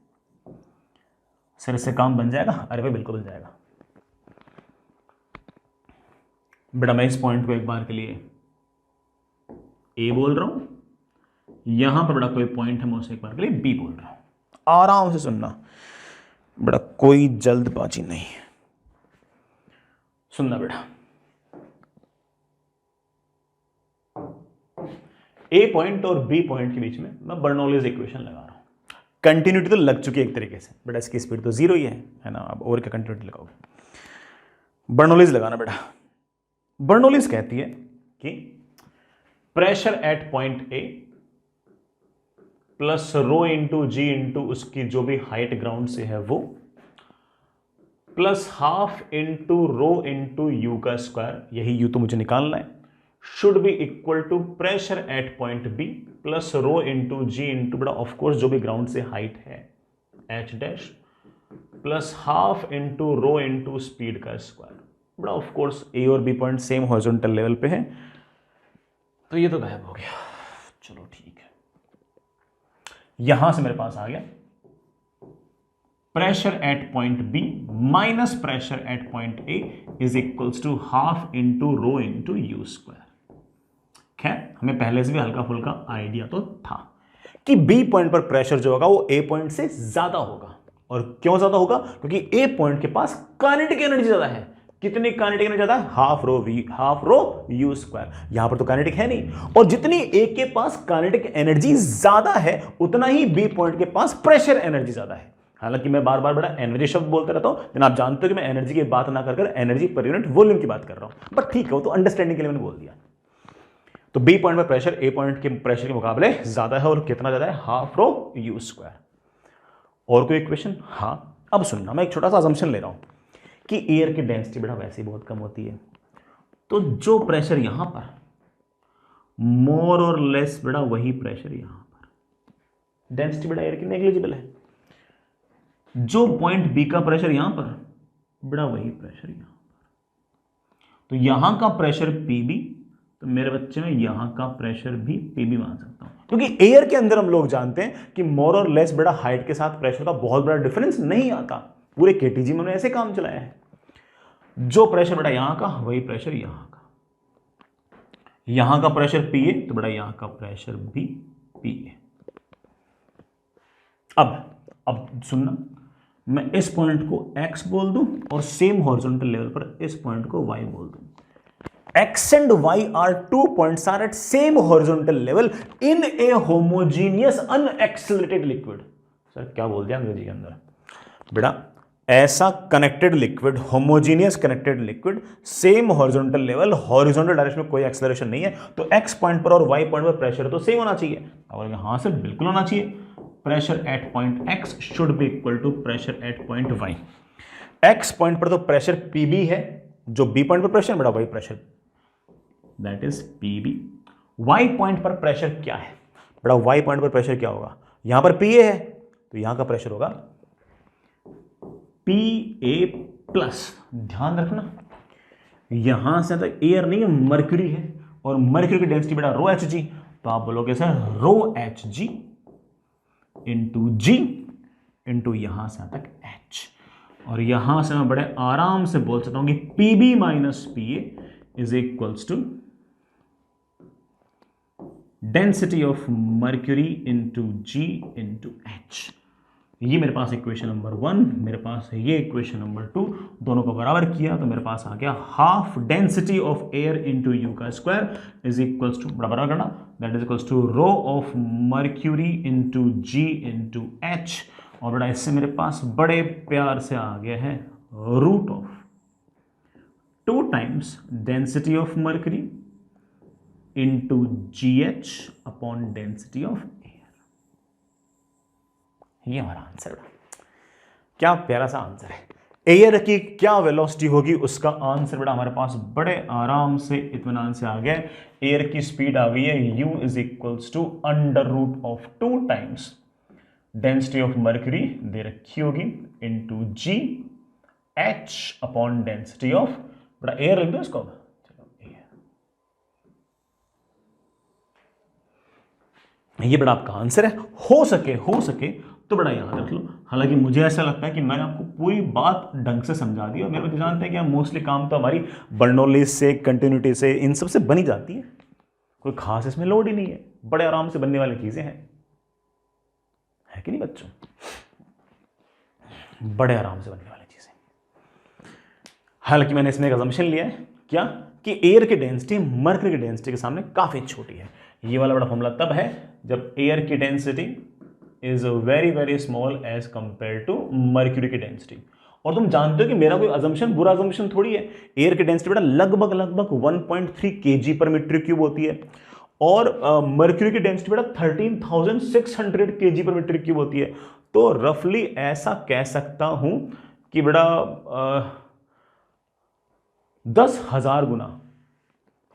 सर इससे काम बन जाएगा? अरे भाई बिल्कुल बन जाएगा बेटा। मैं इस पॉइंट को एक बार के लिए ए बोल रहा हूं, यहां पर बड़ा कोई पॉइंट है मैं उसे एक बार के लिए बी बोल रहा हूं। आराम से सुनना बेटा, कोई जल्दबाजी नहीं, सुनना बेटा। ए पॉइंट और बी पॉइंट के बीच में मैं बर्नौलीज इक्वेशन लगा रहा हूं। कंटिन्यूटी तो लग चुकी है एक तरीके से बेटा, इसकी स्पीड तो जीरो ही है ना, अब और क्या कंटिन्यूटी लगाओगे? बर्नौलीज लगाना बेटा। बर्नौलीज कहती है कि pressure at point A plus rho into g into उसकी जो भी हाइट ग्राउंड से है वो, plus half into rho into u का स्क्वायर, यही यू तो मुझे निकालना है, should be equal to pressure at point B plus rho into g into बड़ा ऑफ कोर्स जो भी ग्राउंड से हाइट है h dash, plus half into rho into speed का स्क्वायर। बड़ा ऑफ कोर्स ए और B point same horizontal level पे है, तो ये तो गायब हो गया। चलो ठीक है, यहां से मेरे पास आ गया pressure at point B minus pressure at point A is equals to half into rho into u square. खैर हमें पहले से भी हल्का फुल्का आइडिया तो था कि बी पॉइंट पर प्रेशर जो होगा वो ए पॉइंट से ज्यादा होगा। और क्यों ज्यादा होगा? क्योंकि ए पॉइंट के पास काइनेटिक एनर्जी ज्यादा है। कितनी काइनेटिक एनर्जी ज्यादा है? Half rho u square. यहां पर तो काइनेटिक है नहीं, और जितनी ए के पास काइनेटिक एनर्जी ज्यादा है उतना ही बी पॉइंट के पास प्रेशर एनर्जी ज्यादा है। हालांकि मैं बार बार बड़ा एनर्जी शब्द बोलते रहता हूं, लेकिन आप जानते हो कि मैं एनर्जी की बात ना कर एनर्जी पर यूनिट वॉल्यूम की बात कर रहा हूं, बट ठीक है वो तो अंडरस्टैंडिंग के लिए मैंने बोल दिया। तो बी पॉइंट पर प्रेशर ए पॉइंट के प्रेशर के मुकाबले ज्यादा है, और कितना ज्यादा है? Half rho u square. और कोई इक्वेशन? हाँ, अब सुनना, मैं एक छोटा सा असम्पशन ले रहा हूं कि एयर की डेंसिटी बेटा वैसे ही बहुत कम होती है, तो जो प्रेशर यहां पर मोर और लेस बेटा वही प्रेशर यहां पर, डेंसिटी बेटा एयर की नेग्लिजिबल है। जो पॉइंट बी का प्रेशर यहां पर बेटा वही प्रेशर यहां पर, तो यहां का प्रेशर पीबी, तो मेरे बच्चे में यहां का प्रेशर भी पीबी मान सकता हूं, क्योंकि एयर के अंदर हम लोग जानते हैं कि मोर और लेस बेटा हाइट के साथ प्रेशर का बहुत बड़ा डिफरेंस नहीं आता। पूरे केटीजी में ऐसे काम चलाया है। जो प्रेशर बेटा यहां का वही प्रेशर यहां का, यहां का प्रेशर पीए तो बेटा यहां का प्रेशर भी पीए। अब सुनना, मैं इस पॉइंट को x बोल दूं और सेम हॉरिजॉन्टल लेवल पर इस पॉइंट को y बोल दूं। x and y are 2 points are at same horizontal level in a homogeneous unaccelerated liquid। Sir क्या बोल दिया अंग्रेजी के अंदर? बेटा ऐसा connected liquid, homogeneous connected liquid, same horizontal level, horizontal direction में कोई एक्सेलरेशन नहीं है, तो x पॉइंट पर और y पॉइंट पर प्रेशर तो सेम होना चाहिए। और हां सर बिल्कुल होना चाहिए। Pressure at point X should be equal to pressure at point Y. X point पर तो प्रेशर पीबी है, जो बी पॉइंट पर प्रेशर बड़ा वही pressure, that is PB. Y point पर प्रेशर क्या है बड़ा, वाई पॉइंट पर प्रेशर क्या होगा, यहां पर पी ए है तो यहां का प्रेशर होगा पी ए प्लस। ध्यान रखना यहां से तक एयर नहीं है, मर्क्यूरी है, और मर्क्यूरी की डेंसिटी बेटा रो एच जी, तो आप बोलोगे सर रो H G into g into यहां से तक एच, और यहां से मैं बड़े आराम से बोल सकता हूं कि PB minus P A is equals to density of mercury into g into h. ये मेरे पास इक्वेशन नंबर 1, मेरे पास है ये इक्वेशन नंबर 2, दोनों को बराबर किया तो मेरे पास आ गया half density of air into u का स्क्वायर इज इक्वल्स टू, बराबर करना, that is equals to rho of mercury into g into h, और बड़ा इससे मेरे पास बड़े प्यार से आ गया है root of 2 times density of mercury into g h upon density of air. ये हमारा आंसर है, क्या प्यारा सा आंसर है। एयर की क्या वेलोसिटी होगी उसका आंसर बेटा हमारे पास बड़े आराम से इत्मीनान से आ गया। एयर की स्पीड आ गई है u is equals to under root of 2 times density of mercury दे रखी होगी into g h upon density of, बड़ा एयर लिख दो इसको, ये बड़ा आपका आंसर है। हो सके तो बड़ा याद रख लो। हालांकि मुझे ऐसा लगता है कि मैंने आपको पूरी बात ढंग से समझा दी, और मेरे को जानते हैं कि मोस्टली काम तो हमारी बर्नौली से, कंटिन्यूटी से, इन सब से बनी जाती है, कोई खास इसमें लोड ही नहीं है, बड़े आराम से बनने वाली चीजें हैं, है कि नहीं बच्चों, बड़े आराम से बनने वाली चीजें। हालांकि मैंने इसमें एक अजम्पशन लिया है, क्या कि एयर की डेंसिटी मर्क्यूरी की डेंसिटी के सामने काफी छोटी है। ये वाला बड़ा फॉर्मूला तब है जब एयर की density is very very small as compare to mercury की डेंसिटी। और तुम जानते हो कि मेरा कोई अजम्पशन बुरा अजम्पशन थोड़ी है, एयर की डेंसिटी बेटा लगभग 1.3 kg पर मीटर क्यूब होती है, और मर्क्यूरी की डेंसिटी बेटा 13,600 kg पर मीटर क्यूब होती है। तो रफली ऐसा कह सकता हूं कि बेटा 10,000 गुना,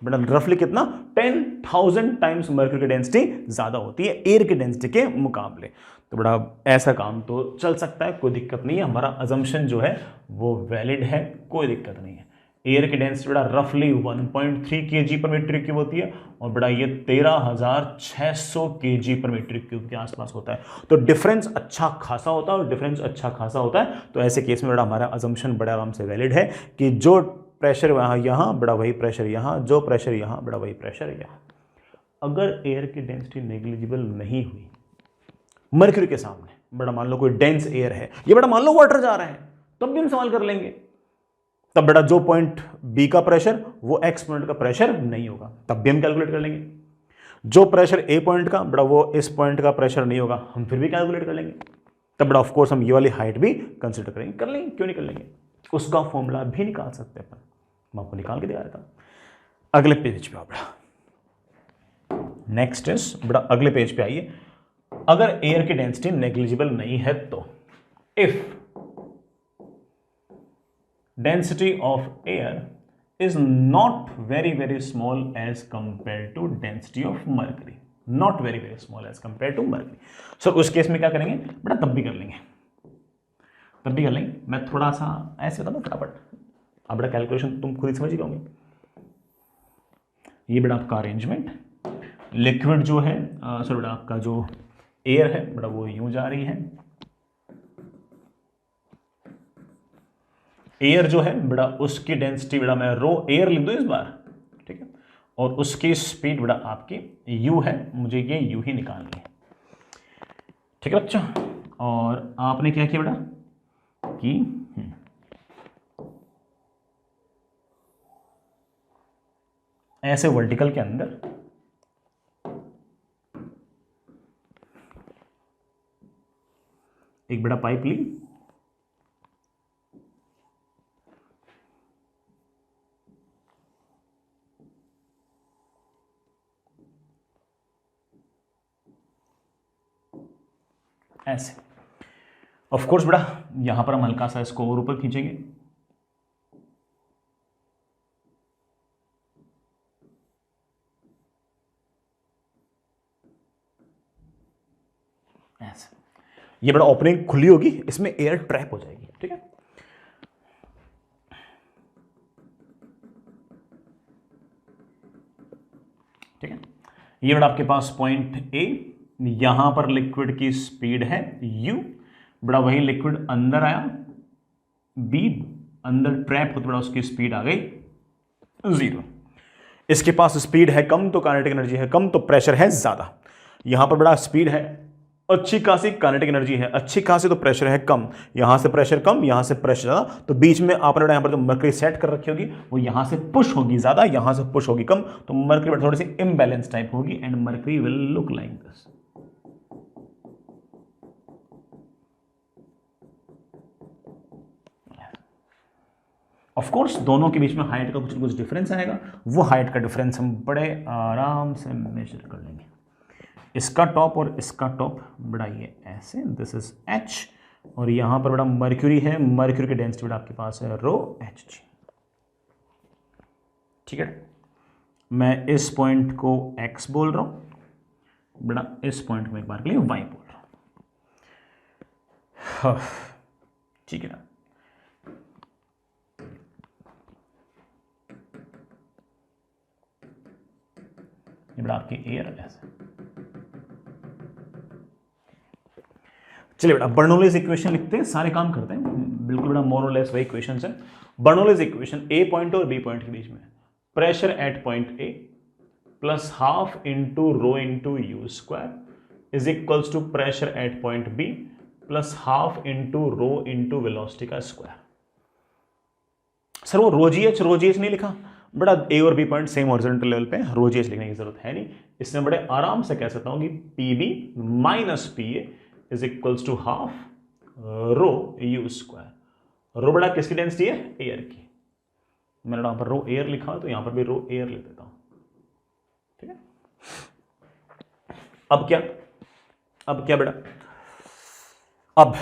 बेटा रफली कितना, 10,000 टाइम्स मर्क्यूरी की डेंसिटी ज्यादा होती है एयर की डेंसिटी के मुकाबले। तो बड़ा ऐसा काम तो चल सकता है, कोई दिक्कत नहीं है, हमारा अजम्पशन जो है वो वैलिड है, कोई दिक्कत नहीं है। एयर की डेंसिटी बेटा रफली 1.3 kg पर मीटर क्यूब होती है, और बड़ा ये 13,600 kg पर मीटर क्यूब के आसपास होता है। तो डिफरेंस अच्छा खासा होता है, और डिफरेंस अच्छा खासा होता है तो ऐसे केस में बेटा हमारा अजम्पशन बड़े आराम से वैलिड है कि जो प्रेशर वहां यहां बड़ा वही प्रेशर यहां, जो प्रेशर यहां बड़ा वही प्रेशर यहां। अगर एयर की डेंसिटी नेग्लिजिबल नहीं हुई मर्क्यूरी के सामने, बड़ा मान लो कोई डेंस एयर है, ये बड़ा मान लो वाटर जा रहा है, तब भी हम सवाल कर लेंगे, तब बेटा जो पॉइंट बी का प्रेशर वो एक्स पॉइंट का प्रेशर नहीं होगा, तब भी हम कैलकुलेट कर लेंगे। जो प्रेशर ए पॉइंट का बड़ा वो इस पॉइंट का प्रेशर नहीं होगा, हम फिर भी कैलकुलेट कर लेंगे। तब बड़ा ऑफकोर्स हम ये वाली हाइट भी कंसिडर करेंगे, कर लेंगे, क्यों नहीं कर लेंगे, उसका फॉर्मूला भी निकाल सकते हैं अपन, मैं आपको निकाल के दिखा देता हूं। अगले पेज पे आओ बेटा, नेक्स्ट इज बेटा अगले पेज पे आइए। अगर एयर की डेंसिटी नेग्लिजिबल नहीं है तो if density of air is not very small as compared to density of mercury, not very small as compared to mercury। सो उस केस में क्या करेंगे बेटा, तब भी कर लेंगे, तब भी कर लेंगे। मैं थोड़ा सा ऐसे बता दूं फटाफट, अब बेटा कैलकुलेशन तुम खुद ही समझ जाओगे। ये बेटा आपका अरेंजमेंट, लिक्विड जो है सॉरी बेटा आपका जो एयर है बेटा वो यूं जा रही है, एयर जो है बेटा उसकी डेंसिटी बेटा मैं रो एयर लिख दूं इस बार, ठीक है, और उसकी स्पीड बेटा आपकी यू है, मुझे ये यू ही निकालनी है, ठीक है बच्चों। और आपने क्या किया बेटा कि ऐसे वर्टिकल के अंदर एक बड़ा पाइप ली, ऐसे। ऑफ कोर्स बेटा यहां पर हम हल्का सा इसको और ऊपर खींचेंगे, ऐसे। ये बड़ा ओपनिंग खुली होगी, इसमें एयर ट्रैप हो जाएगी, ठीक है। ठीक है, ये बड़ा आपके पास पॉइंट ए, यहां पर लिक्विड की स्पीड है u, बड़ा वही लिक्विड अंदर आया, b अंदर ट्रैप होते बड़ा उसकी स्पीड आ गई 0। इसके पास स्पीड है कम तो काइनेटिक एनर्जी है कम, तो प्रेशर है ज्यादा। यहां पर बड़ा स्पीड है अच्छी खासी, काइनेटिक एनर्जी है अच्छी खासी, तो प्रेशर है कम। यहां से प्रेशर कम, यहां से प्रेशर ज्यादा, तो बीच में आपने यहां पर जो मर्करी सेट कर रखी होगी वो यहां से पुश होगी ज्यादा, यहां से पुश होगी कम, तो मर्करी थोड़ी सी इम्बैलेंस टाइप होगी and mercury will look like this. Of course दोनों के बीच में हाइट का कुछ ना कुछ डिफरेंस आएगा, वो हाइट का डिफरेंस हम बड़े आराम से मेजर कर लेंगे। इसका टॉप और इसका टॉप बढ़ाइए ऐसे, दिस इज h, और यहां पर बड़ा मर्क्यूरी है, मर्क्यूरी की डेंसिटी बड़ा आपके पास है रो एच जी। ठीक है, मैं इस पॉइंट को x बोल रहा हूं, बड़ा इस पॉइंट को एक बार के लिए y बोल रहा हूं। ठीक है ना, ये बड़ा आपकी एयर ऐसे। चलिए बेटा बर्नौलीज इक्वेशन लिखते हैं, सारे काम करते हैं, बिल्कुल बेटा मोर और लेस वही इक्वेशन है। बर्नौलीज इक्वेशन, ए पॉइंट और बी पॉइंट के बीच में pressure at point A plus half into rho into u square is equals to pressure at point B plus half into rho into velocity का square. Sir वो rho g h नहीं लिखा बड़ा, A और B point same horizontal level पे, rho g h लिखने की जरूरत है नहीं, इसमें बड़े आराम से कह सकता हूं कि P B minus P A is equals to half rho u square. Rho बड़ा किसकी डेंसिटी है, एयर की, मैंने यहां पर रो एयर लिखा तो यहां पर भी रो एयर लिख देता हूं। ठीक है, अब क्या बेटा, अब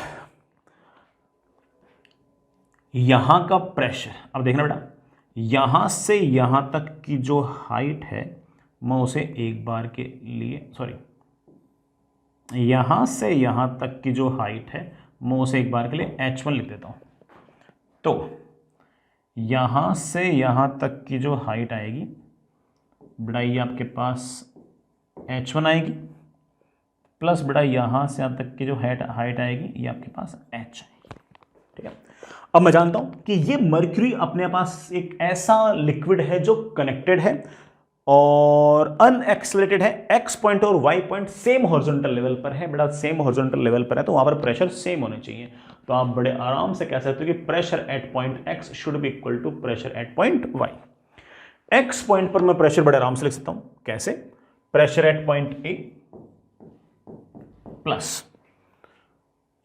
यहां का प्रेशर, अब देखना बेटा यहां से यहां तक की जो हाइट है मैं उसे एक बार के लिए, सॉरी यहां से यहां तक की जो हाइट है मैं उसे एक बार के लिए h1 लिख देता हूं। तो यहां से यहां तक की जो हाइट आएगी बेटा ये आपके पास h1 आएगी, प्लस बेटा यहां से यहां तक की जो हाइट आएगी ये आपके पास h आएगी। ठीक है, अब मैं जानता हूं कि ये मर्क्यूरी अपने पास एक ऐसा लिक्विड है जो कनेक्टेड है और अनएक्सेलरेटेड है, एक्स पॉइंट और Y point same horizontal level पर है, बड़ा सेम हॉरिजॉन्टल लेवल पर है, तो वहां पर प्रेशर सेम होने चाहिए। तो आप बड़े आराम से कह सकते हो कि pressure at point X should be equal to pressure at point Y. X point पर मैं प्रेशर बड़े आराम से लिख सकता हूं, कैसे, pressure at point A plus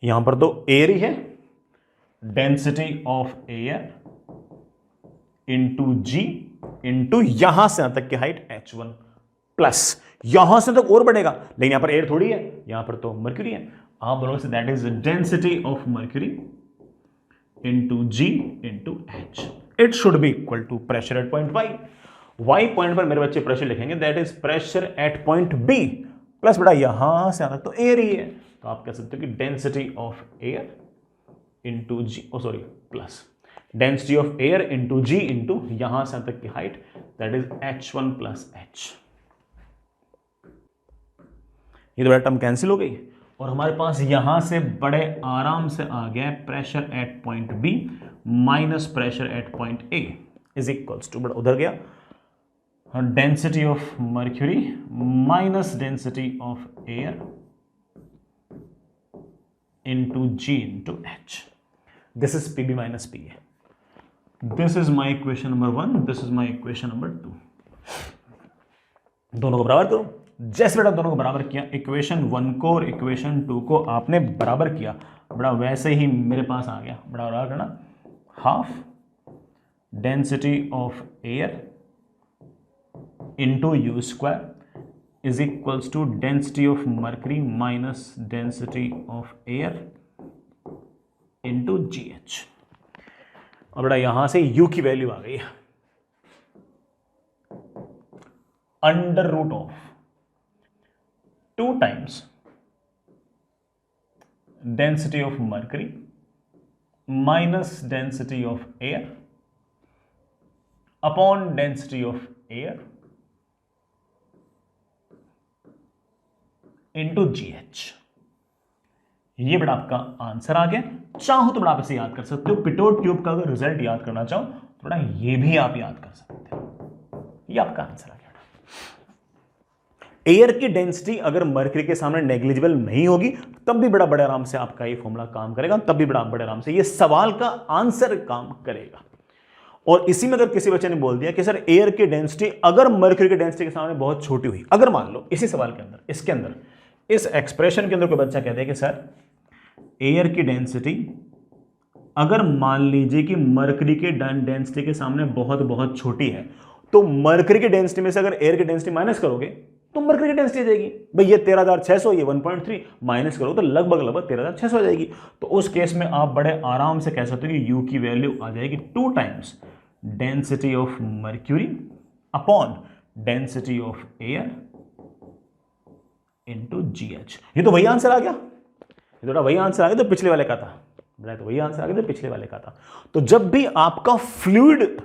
यहां पर तो एयर ही है, density of air into g into यहां से यहां तक की हाइट h1 प्लस यहां से तक और बढ़ेगा, लेकिन यहां पर एयर थोड़ी है, यहां पर तो मर्क्यूरी है, आप बोलोगे say that is density of mercury into g into h. It should be equal to pressure at point Y, Y point पर मेरे बच्चे प्रेशर लिखेंगे that is pressure at point B plus बेटा यहां से यहां तक तो एयर ही है, तो आप कह सकते हो कि density of air into g, oh sorry plus density of air into g into यहां से तक की हाइट that is h1 plus h। ये तो बड़ा टर्म कैंसिल हो गई और हमारे पास यहां से बड़े आराम से आ गया pressure at point B minus pressure at point A is equals to, बड़ा उधर गया density of mercury minus density of air into g into h. This is P B minus P A. This is my equation number 1, this is my equation number 2। दोनों को बराबर करो, जैसे बेटा दोनों को बराबर किया, इक्वेशन 1 को और इक्वेशन 2 को आपने बराबर किया बड़ा, वैसे ही मेरे पास आ गया बड़ा बराबर करना, half density of air into u square is equals to density of mercury minus density of air into GH। और बेटा यहां से U की वैल्यू आ गई है under root of 2 times density of mercury minus density of air upon density of air into GH। ये बड़ा आपका आंसर आ गया। चाहो तो बड़ा आप इसे याद कर सकते हो, पिटोट ट्यूब का अगर रिजल्ट याद करना चाहो तो बड़ा ये भी आप याद कर सकते हो। ये आपका आंसर आ गया। एयर की डेंसिटी अगर मर्करी के सामने नेग्लिजिबल नहीं होगी तब भी बड़े आराम से आपका ये फॉर्मूला काम करेगा, तब भी बड़े आराम से ये सवाल का आंसर काम करेगा। और इसी में अगर किसी बच्चे ने बोल दिया कि सर एयर की डेंसिटी अगर मर्करी की डेंसिटी के सामने बहुत छोटी हुई, अगर मान लो इसी सवाल के अंदर इसके अंदर इस एक्सप्रेशन के अंदर कोई बच्चा कहता है कि सर एयर की डेंसिटी अगर मान लीजिए कि मर्करी के डेंसिटी के सामने बहुत बहुत छोटी है, तो मर्करी की डेंसिटी में से अगर एयर की डेंसिटी माइनस करोगे तो मर्करी की डेंसिटी आ जाएगी। भाई ये 13,600, ये 1.3 माइनस करो तो लगभग 13,600 आ जाएगी। तो उस केस में आप बड़े आराम से कह सकते हो कि U की वैल्यू आ जाएगी 2 times density of mercury upon density of air into GH। ये तो वही आंसर आ गया, ये तो वही आंसर आ गया तो पिछले वाले का था, तो वही आंसर आ गया तो पिछले वाले का था। तो जब भी आपका फ्लूइड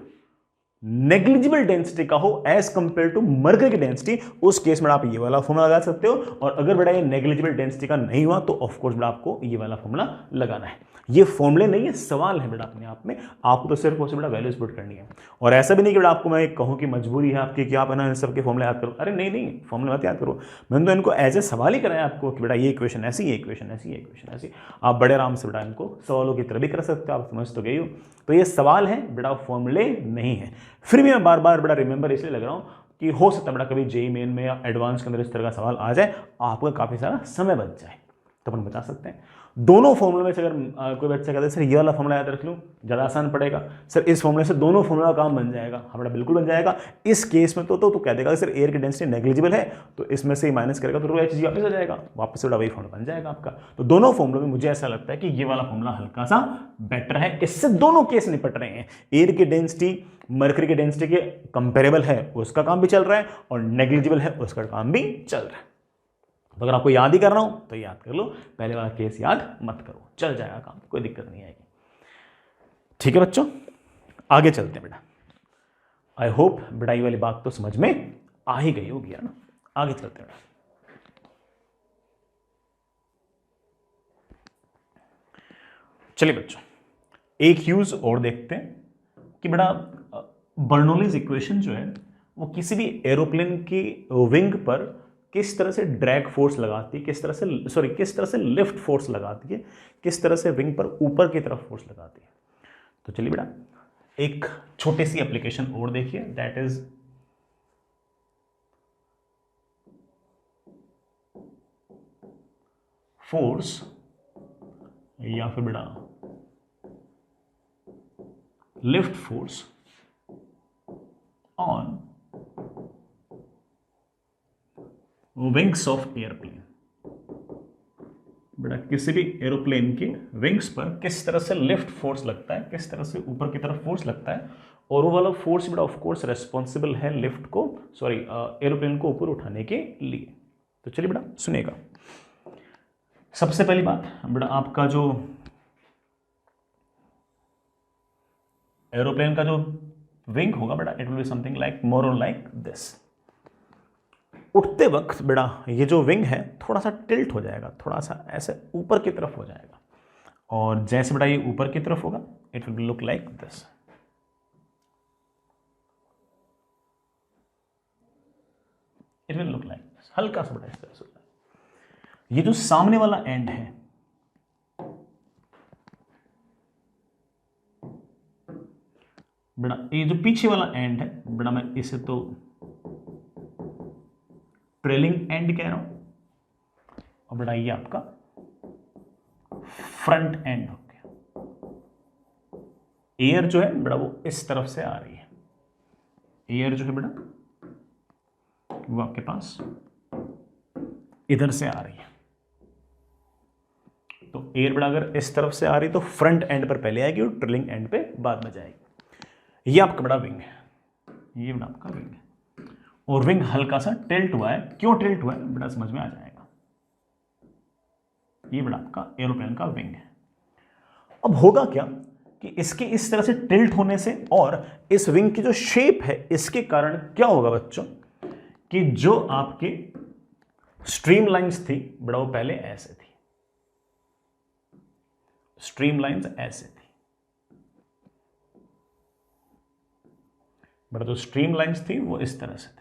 नेग्लिजिबल डेंसिटी का हो एज कंपेयर टू मर्करी की डेंसिटी, उस केस में आप ये वाला फॉर्मूला लगा सकते हो। और अगर बेटा ये नेग्लिजिबल डेंसिटी का नहीं हुआ तो ऑफ कोर्स बेटा आपको ये वाला फॉर्मूला लगाना है। ये फॉर्मूले नहीं है, सवाल है बेटा अपने आप में, आपको तो सिर्फ उससे बेटा वैल्यूज पुट करनी है। और ऐसा भी नहीं कि बेटा आपको मैं कहूँ कि मजबूरी है आपकी कि आप है ना इन सबके फॉर्मूले याद करो। अरे नहीं, फॉर्मूले मत याद करो, मैंने तो इनको एज ए सवाल ही कराया आपको कि बेटा ये इक्वेशन ऐसी, ये इक्वेशन ऐसी, ये इक्वेशन ऐसी। आप बड़े आराम से बेटा इनको सवालों की तरह भी कर सकते हो, आप समझ तो गई हो। तो ये सवाल है बेटा, फॉर्मूले नहीं है। फिर भी मैं बार बार बेटा रिमेंबर इसलिए लग रहा हूँ कि हो सकता है बेटा कभी जेईई मेन में या एडवांस के अंदर इस तरह का सवाल आ जाए, आपका काफ़ी सारा समय बच जाए, तो अपन बता सकते हैं। दोनों फॉर्मूले में से अगर कोई बच्चा कहता है सर ये वाला फॉर्मूला याद रख लूँ ज़्यादा आसान पड़ेगा, सर इस फॉर्मूले से दोनों फॉर्मूला का काम बन जाएगा, हमारा बिल्कुल बन जाएगा। इस केस में तो कह देगा सर एयर की डेंसिटी नेग्लिजिबल है तो इसमें से ही माइनस करेगा तो HG वापस आ जाएगा, वापस से वही फॉर्मूला बन जाएगा आपका। तो दोनों फॉर्मूले में मुझे ऐसा लगता है कि ये वाला फॉर्मूला हल्का सा बेटर है, इससे दोनों केस निपट रहे हैं। एयर की डेंसिटी मर्करी की डेंसिटी के कंपेरेबल है उसका काम भी चल रहा है, और नेग्लिजिबल है उसका काम भी चल रहा है। तो अगर आपको याद ही करना हो तो याद कर लो, पहले वाला केस याद मत करो, चल जाएगा काम, कोई दिक्कत नहीं आएगी। ठीक है बच्चों, आगे चलते हैं बेटा। आई होप बेटा ये वाली बात तो समझ में आ ही गई होगी ना। आगे चलते हैं बेटा। चलिए बच्चों, एक यूज और देखते हैं कि बेटा बर्नौलीज इक्वेशन जो है वो किसी भी एरोप्लेन की विंग पर किस तरह से ड्रैग फोर्स लगाती है, किस तरह से लिफ्ट फोर्स लगाती है, किस तरह से विंग पर ऊपर की तरफ फोर्स लगाती है। तो चलिए बेटा एक छोटी सी एप्लीकेशन और देखिए, दैट इज फोर्स या फिर बेटा lift force on wings of airplane. बेटा किसी भी एरोप्लेन के विंग्स पर किस तरह से लिफ्ट फोर्स लगता है, किस तरह से ऊपर की तरफ फोर्स लगता है, और वो वाला फोर्स बेटा ऑफ कोर्स रेस्पॉन्सिबल है लिफ्ट को एरोप्लेन को ऊपर उठाने के लिए। तो चलिए बेटा सुनिएगा। सबसे पहली बात बेटा, आपका जो एरोप्लेन का जो विंग होगा बेटा, it will be something like more और लाइक दिस। उठते वक्त बेटा ये जो विंग है थोड़ा सा टिल्ट हो जाएगा, थोड़ा सा ऐसे ऊपर की तरफ हो जाएगा, और जैसे बेटा ये ऊपर की तरफ होगा it will look like this. It will look like this, हल्का सा बेटा इस तरह से। ये जो सामने वाला एंड है बेटा, ये जो पीछे वाला एंड है बेटा, मैं इसे तो ट्रेलिंग एंड कह रहा हूं, और बेटा ये आपका फ्रंट एंड हो गया। एयर जो है बेटा वो इस तरफ से आ रही है, एयर जो है बेटा वो आपके पास इधर से आ रही है, तो एयर बड़ा अगर इस तरफ से आ रही तो फ्रंट एंड पर पहले आएगी और ट्रिलिंग एंड पे बाद में जाएगी। ये आपका बड़ा विंग है, ये बड़ा आपका विंग है, और विंग हल्का सा टिल्ट हुआ है। क्यों टिल्ट हुआ है बड़ा समझ में आ जाएगा। ये बड़ा आपका एरोप्लेन का विंग है। अब होगा क्या कि इसके इस तरह से टिल्ट होने से और इस विंग की जो शेप है इसके कारण क्या होगा बच्चों कि जो आपके स्ट्रीम लाइंस थी बड़ा वो पहले ऐसे थी, स्ट्रीम लाइंस ऐसे थी बड़ा, जो स्ट्रीम लाइंस थी वो इस तरह से थी।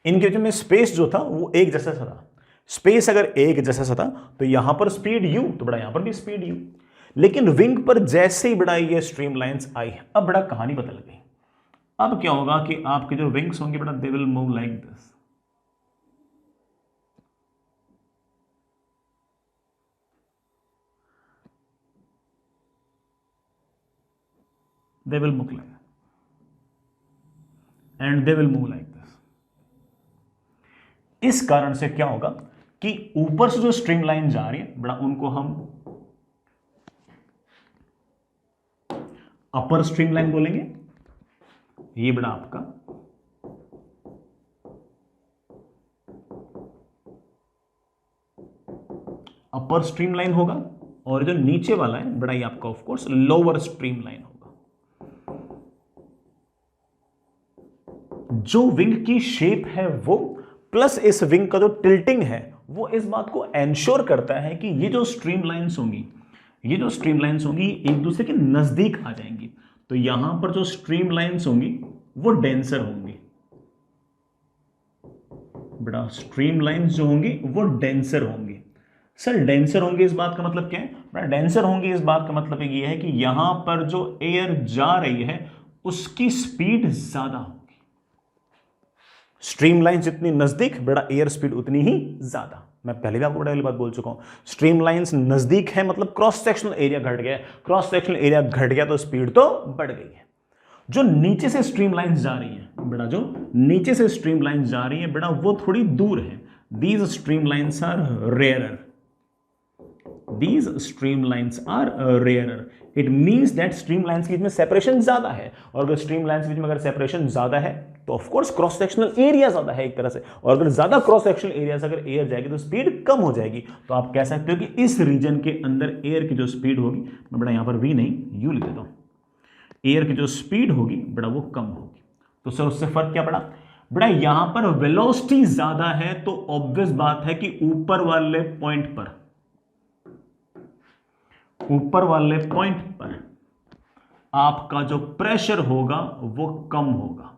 इनके बीच में स्पेस जो था वो एक जैसा सा था। स्पेस अगर एक जैसा सा था तो यहां पर स्पीड u, तो बड़ा यहां पर भी स्पीड u। लेकिन विंग पर जैसे ही बड़ा ये स्ट्रीम लाइंस आई, अब बड़ा कहानी बदल गई। अब क्या होगा कि आपके जो विंग्स होंगे बड़ा they will move like this, they will move like and they will move like this। इस कारण से क्या होगा कि ऊपर से जो स्ट्रीम लाइन जा रही है बड़ा उनको हम अपर स्ट्रीम लाइन बोलेंगे। ये बड़ा आपका अपर स्ट्रीम लाइन होगा, और जो नीचे वाला है बड़ा ये आपका of course lower stream line होगा। जो विंग की शेप है वो प्लस इस विंग का जो टिल्टिंग है वो इस बात को एंश्योर करता है कि ये जो स्ट्रीम लाइंस होंगी, ये जो स्ट्रीम लाइंस होंगी एक दूसरे के नजदीक आ जाएंगी। तो यहां पर जो स्ट्रीम लाइंस होंगी वो डेंसर होंगी बड़ा, स्ट्रीम लाइंस जो होंगी वो डेंसर होंगी। सर डेंसर होंगे इस बात का मतलब क्या है बड़ा? डेंसर होंगे इस बात का मतलब ये है कि यहां पर जो एयर जा रही है उसकी स्पीड ज्यादा होगी। स्ट्रीम लाइन जितनी नजदीक बड़ा एयर स्पीड उतनी ही ज्यादा। मैं पहले भी आपको बड़ा वाली बात बोल चुका हूं, स्ट्रीम लाइंस नजदीक है मतलब क्रॉस सेक्शनल एरिया घट गया, क्रॉस सेक्शनल एरिया घट गया तो स्पीड तो बढ़ गई है। जो नीचे से स्ट्रीम लाइंस जा रही है बड़ा, जो नीचे से स्ट्रीम लाइंस जा रही है बड़ा वो थोड़ी दूर है। These stream lines are rarer, these streamlines are rarer। it means that streamlines के बीच में सेपरेशन ज्यादा है, और अगर streamlines के बीच में अगर सेपरेशन ज्यादा है तो of course cross sectional area ज्यादा है एक तरह से, और अगर ज्यादा क्रॉस सेक्शनल एरिया से अगर एयर जाएगी तो स्पीड कम हो जाएगी। तो आप कह सकते हो कि इस रीजन के अंदर एयर की जो स्पीड होगी, मैं बड़ा यहां पर v नहीं u लिख देता हूं, एयर की जो स्पीड होगी बड़ा वो कम होगी। तो सर उससे फर्क क्या पड़ा बड़ा? यहां पर वेलोसिटी ज्यादा है तो ऑब्वियस बात है कि ऊपर वाले पॉइंट पर आपका जो प्रेशर होगा वो कम होगा।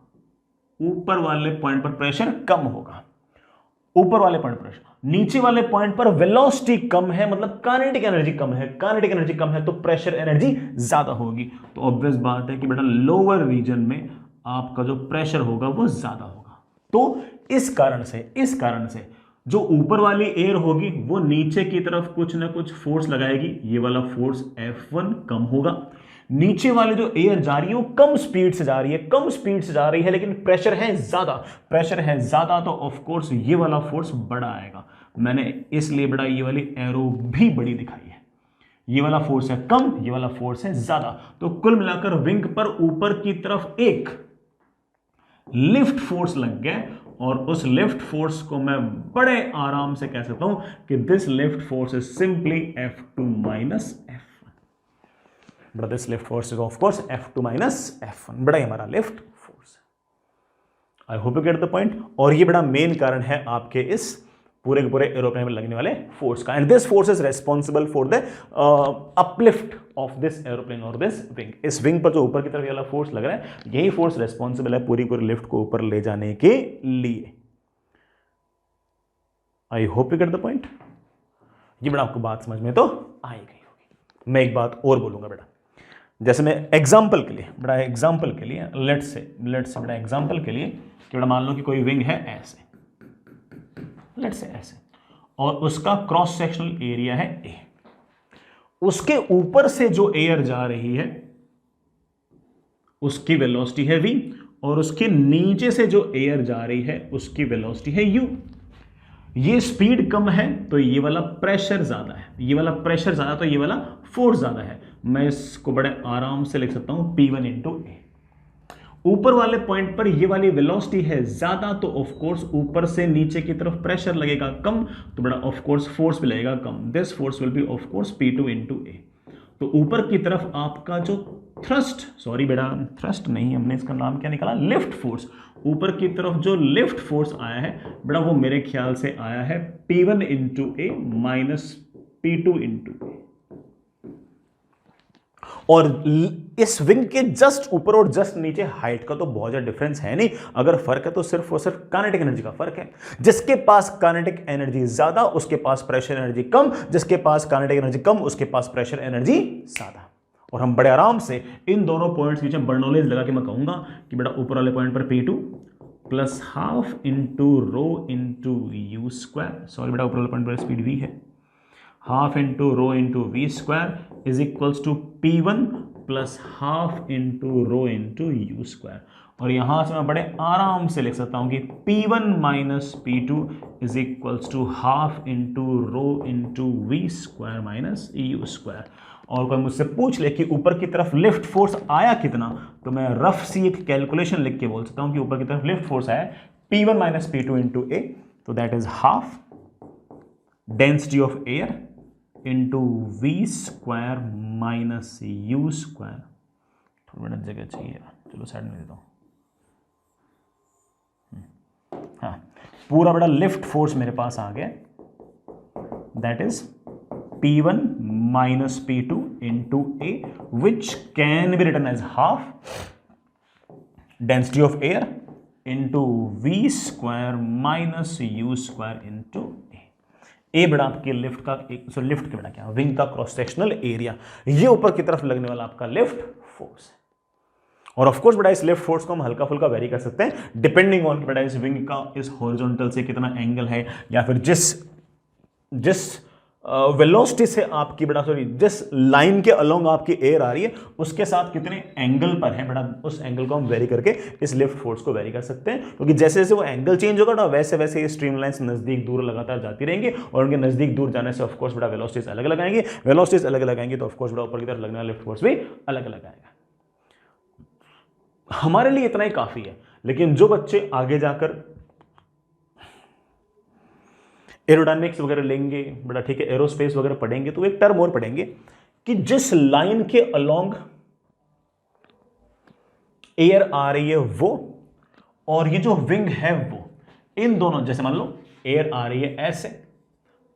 ऊपर वाले पॉइंट पर प्रेशर कम होगा, ऊपर वाले पॉइंट प्रेशर, नीचे वाले पॉइंट पर वेलोसिटी कम है मतलब काइनेटिक एनर्जी कम है, काइनेटिक एनर्जी कम है तो प्रेशर एनर्जी ज्यादा होगी। तो ऑब्वियस बात है कि बेटा लोअर रीजन में आपका जो प्रेशर होगा वो ज्यादा होगा। तो इस कारण से जो ऊपर वाली एयर होगी वो नीचे की तरफ कुछ ना कुछ फोर्स लगाएगी, ये वाला फोर्स F1 कम होगा। नीचे वाले जो एयर जा रही है वो कम स्पीड से जा रही है, लेकिन प्रेशर है ज्यादा, तो ऑफ कोर्स ये वाला फोर्स बड़ा आएगा। मैंने इसलिए बड़ा ये वाली एरो भी बड़ी दिखाई है। ये वाला फोर्स है कम, ये वाला फोर्स है ज्यादा। तो कुल मिलाकर विंग पर ऊपर की तरफ एक लिफ्ट फोर्स लग गया, और उस लिफ्ट फोर्स को मैं बड़े आराम से कह सकता हूं कि this lift force is simply F2 minus F1। बड़ा this lift force is of course F2 minus F1, बड़ा हमारा लिफ्ट फोर्स है। I hope you get the point. और ये बड़ा मेन कारण है आपके इस पूरे के पूरे एरोप्लेन में लगने वाले फोर्स का, and this force is responsible for the uplift of this aeroplane और दिस विंग। इस विंग पर जो ऊपर की तरफ वाला फोर्स लग रहा है यही फोर्स रेस्पॉन्सिबल है पूरी लिफ्ट को ऊपर ले जाने के लिए। I hope you get the point. ये बड़ा आपको बात समझ में तो आई गई होगी। मैं एक बात और बोलूंगा बेटा, जैसे मैं एग्जाम्पल के लिए लेट्स से बड़ा एग्जाम्पल के लिए कि बड़ा मान लो कि कोई विंग है ऐसे, लेट्स से ऐसे, और उसका क्रॉस सेक्शनल एरिया है A। उसके ऊपर से जो एयर जा रही है उसकी वेलोसिटी है v, और उसके नीचे से जो एयर जा रही है उसकी वेलोसिटी है u। ये स्पीड कम है तो ये वाला प्रेशर ज्यादा है, ये वाला प्रेशर ज्यादा तो ये वाला फोर्स ज्यादा है। मैं इसको बड़े आराम से लिख सकता हूं P1 इंटू ए। ऊपर वाले पॉइंट पर ये वाली वेलोसिटी है ज्यादा तो ऑफ कोर्स ऊपर से नीचे की तरफ प्रेशर लगेगा कम, तो बड़ा ऑफ कोर्स फोर्स भी लगेगा कम। This force will be of course P2 into ए। तो ऊपर की तरफ आपका जो थ्रस्ट, सॉरी बेटा थ्रस्ट नहीं, हमने इसका नाम क्या निकाला, लिफ्ट फोर्स। ऊपर की तरफ जो लिफ्ट फोर्स आया है बेटा वो मेरे ख्याल से आया है P1 इंटू ए माइनस P2 इंटू ए। और इस विंग के जस्ट ऊपर और जस्ट नीचे हाइट का तो बहुत ज्यादा डिफरेंस है नहीं, अगर फर्क है तो सिर्फ और सिर्फ काइनेटिक एनर्जी का फर्क है। जिसके पास काइनेटिक एनर्जी ज्यादा उसके पास प्रेशर एनर्जी कम, जिसके पास काइनेटिक एनर्जी कम उसके पास प्रेशर एनर्जी ज्यादा। और हम बड़े आराम से इन दोनों पॉइंट्स के बीच में बर्नौलीज लगा के मैं कहूंगा कि बेटा ऊपर वाले पॉइंट पर P2 plus half into rho into u square, sorry बेटा ऊपर वाले पॉइंट पर स्पीड v है, half into rho into v square is equals to P1 plus half into rho into u square. और यहां से मैं बड़े आराम से लिख सकता हूं कि P1 minus P2 is equals to half into rho into v square minus u square. और कोई मुझसे पूछ ले कि ऊपर की तरफ लिफ्ट फोर्स आया कितना, तो मैं रफ सी एक कैलकुलेशन लिख के बोल सकता हूं कि ऊपर की तरफ लिफ्ट फोर्स आया P1 माइनस P2 इंटू ए, तो that is half density of air into v square minus u square. थोड़ी मिनट जगह चाहिए, चलो साइड में देता हूं। हाँ, पूरा बड़ा लिफ्ट फोर्स मेरे पास आ गया, that is P1 minus P2 into A, which can be written as half density of air into V square minus U square into A। A बड़ा आपके लिफ्ट का एक, लिफ्ट के बड़ा क्या, विंग का क्रॉस सेक्शनल एरिया, ये ऊपर की तरफ लगने वाला आपका लिफ्ट फोर्स है। और ऑफ कोर्स बेटा इस लिफ्ट फोर्स को हम हल्का फुल्का वेरी कर सकते हैं डिपेंडिंग ऑन बेटा इस विंग का इस हॉरिजॉन्टल से कितना एंगल है, या फिर जिस वेलोसिटी से आपकी बेटा जिस लाइन के अलोंग आपकी एयर आ रही है उसके साथ कितने एंगल पर है बेटा, उस एंगल को हम वेरी करके इस लिफ्ट फोर्स को वेरी कर सकते हैं। क्योंकि जैसे जैसे वो एंगल चेंज होगा ना वैसे वैसे ये स्ट्रीम लाइंस नजदीक दूर लगातार जाती रहेंगी, और उनके नजदीक दूर जाने से ऑफ कोर्स बेटा वेलोसिटीज अलग अलग आएंगी, वेलोसिटीज अलग अलग आएंगी तो ऑफ कोर्स बेटा ऊपर की तरफ लगने वाला लिफ्ट फोर्स भी अलग अलग आएगा। हमारे लिए इतना ही काफी है, लेकिन जो बच्चे आगे जाकर एरोडायनेमिक्स वगैरह लेंगे बड़ा ठीक है, एरोस्पेस वगैरह पढ़ेंगे तो एक टर्म और पढ़ेंगे कि जिस लाइन के अलोंग एयर आ रही है वो और ये जो विंग है वो, इन दोनों, जैसे मान लो एयर आ रही है ऐसे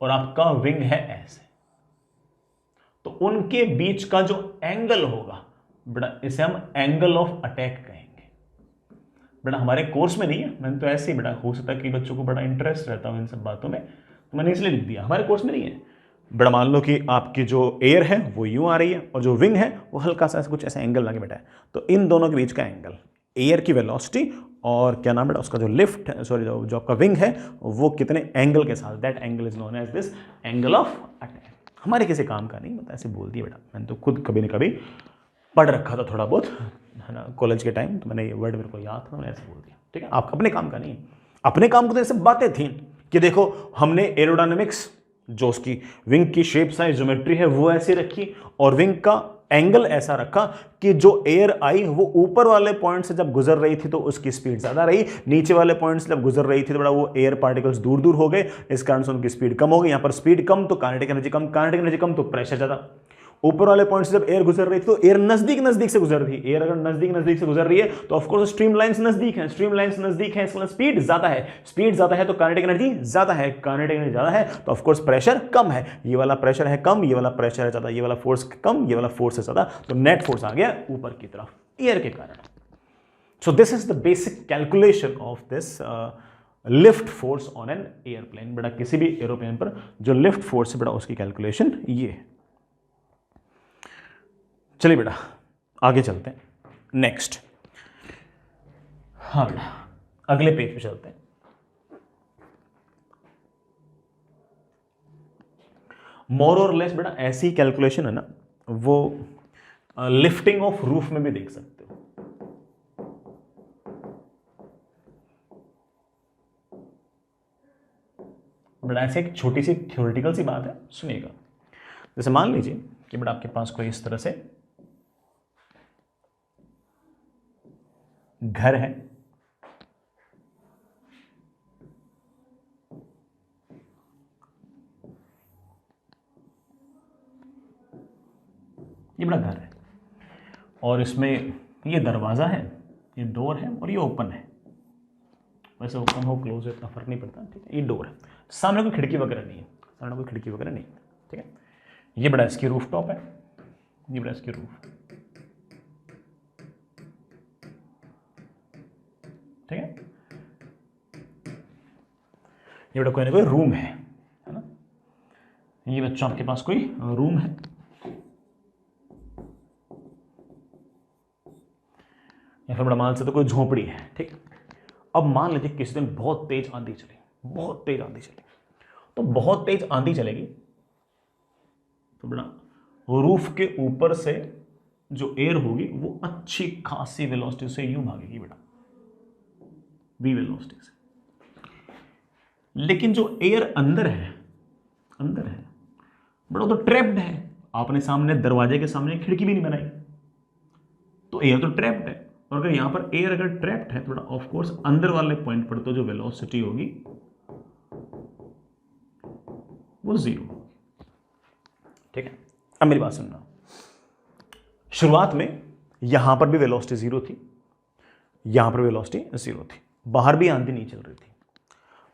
और आपका विंग है ऐसे, तो उनके बीच का जो एंगल होगा बड़ा इसे हम एंगल ऑफ अटैक कहेंगे। बेटा हमारे कोर्स में नहीं है, मैंने तो ऐसे ही बेटा, हो सकता है कि बच्चों को बड़ा इंटरेस्ट रहता हो इन सब बातों में तो मैंने इसलिए लिख दिया, हमारे कोर्स में नहीं है। बेटा मान लो कि आपकी जो एयर है वो यूं आ रही है और जो विंग है वो हल्का सा कुछ ऐसा एंगल लगे बेटा है, तो इन दोनों के बीच का एंगल, एयर की वेलोसिटी और क्या नाम बेटा उसका जो लिफ्ट, सॉरी जो आपका विंग है वो कितने एंगल के साथ, that angle is known as this angle of attack. हमारे किसी काम का नहीं, मतलब ऐसे बोल दिया बेटा, मैंने तो खुद कभी न कभी पढ़ रखा था थोड़ा बहुत है ना कॉलेज के टाइम, तो मैंने ये वर्ड मेरे को याद था, मैंने ऐसे बोल दिया। ठीक है, आप अपने काम का नहीं, अपने काम को तो ऐसे बातें थी कि देखो हमने एरोडायनेमिक्स जो उसकी विंग की शेप साइज ज्योमेट्री है वो ऐसी रखी और विंग का एंगल ऐसा रखा कि जो एयर आई वो ऊपर वाले पॉइंट से जब गुजर रही थी तो उसकी स्पीड ज्यादा रही, नीचे वाले पॉइंट से जब गुजर रही थी तो बड़ा वो एयर पार्टिकल्स दूर दूर हो गए, इस कारण से उनकी स्पीड कम हो गई। यहां पर स्पीड कम तो काइनेटिक एनर्जी कम, काइनेटिक एनर्जी कम तो प्रेशर ज्यादा। ऊपर वाले पॉइंट से जब एयर गुजर रही थी तो एयर नजदीक नजदीक से गुजर रही है, एयर अगर नजदीक नजदीक से गुजर रही है तो ऑफ कोर्स स्ट्रीम लाइंस नजदीक हैं, स्ट्रीम लाइंस नजदीक हैं, इसलिए स्पीड ज्यादा है, स्पीड ज्यादा है तो काइनेटिक एनर्जी ज्यादा है, काइनेटिक एनर्जी ज्यादा है तो ऑफ कोर्स प्रेशर कम है, ये वाला प्रेशर है कम, ये वाला प्रेशर है ज्यादा, ये वाला फोर्स कम, ये वाला फोर्स है ज्यादा, तो नेट फोर्स आ गया ऊपर की तरफ एयर के कारण। So this is the basic calculation of this lift force on an airplane. बेटा किसी भी एरोप्लेन पर जो लिफ्ट फोर्स है बेटा उसकी कैलकुलेशन ये है। चलिए बेटा आगे चलते हैं, नेक्स्ट। हाँ बेटा अगले पेज पे चलते हैं। मोर और लेस बेटा ऐसी कैलकुलेशन है ना वो लिफ्टिंग ऑफ रूफ में भी देख सकते हो। बड़ा ऐसे एक छोटी सी थ्योरेटिकल सी बात है, सुनिएगा। जैसे मान लीजिए कि बड़ा आपके पास कोई इस तरह से घर है, ये बड़ा घर है और इसमें ये दरवाज़ा है, ये डोर है और ये ओपन है। वैसे ओपन हो क्लोज हो इतना फर्क नहीं पड़ता, ठीक है। ये डोर है, सामने कोई खिड़की वगैरह नहीं है, सामने कोई खिड़की वगैरह नहीं है, ठीक है। ये बड़ा इसकी रूफ टॉप है, ये बड़ा इसकी रूफ, ठीक है। ये बड़ा कोई ना कोई रूम है ना। ये बच्चों आपके पास कोई रूम है, या फिर बड़ा मान से तो कोई झोपड़ी है, ठीक। अब मान लीजिए किसी दिन बहुत तेज आंधी चली, बहुत तेज आंधी चली, तो बहुत तेज आंधी चलेगी तो बड़ा रूफ के ऊपर से जो एयर होगी वो अच्छी खासी वेलोसिटी से यूं भागेगी बेटा, वी वेलोसिटी से। लेकिन जो एयर अंदर है बड़ा तो ट्रैप्ड है। आपने सामने दरवाजे के सामने खिड़की भी नहीं बनाई, तो एयर तो ट्रैप्ड है। और अगर यहां पर एयर अगर ट्रैप्ड है तो बड़ा ऑफ कोर्स अंदर वाले पॉइंट पर तो जो वेलोसिटी होगी वो जीरो, ठीक है। अब मेरी बात सुनना, शुरुआत में यहां पर भी वेलोसिटी जीरो थी, यहां पर वेलोसिटी जीरो थी, बाहर भी आंधी नहीं चल रही थी,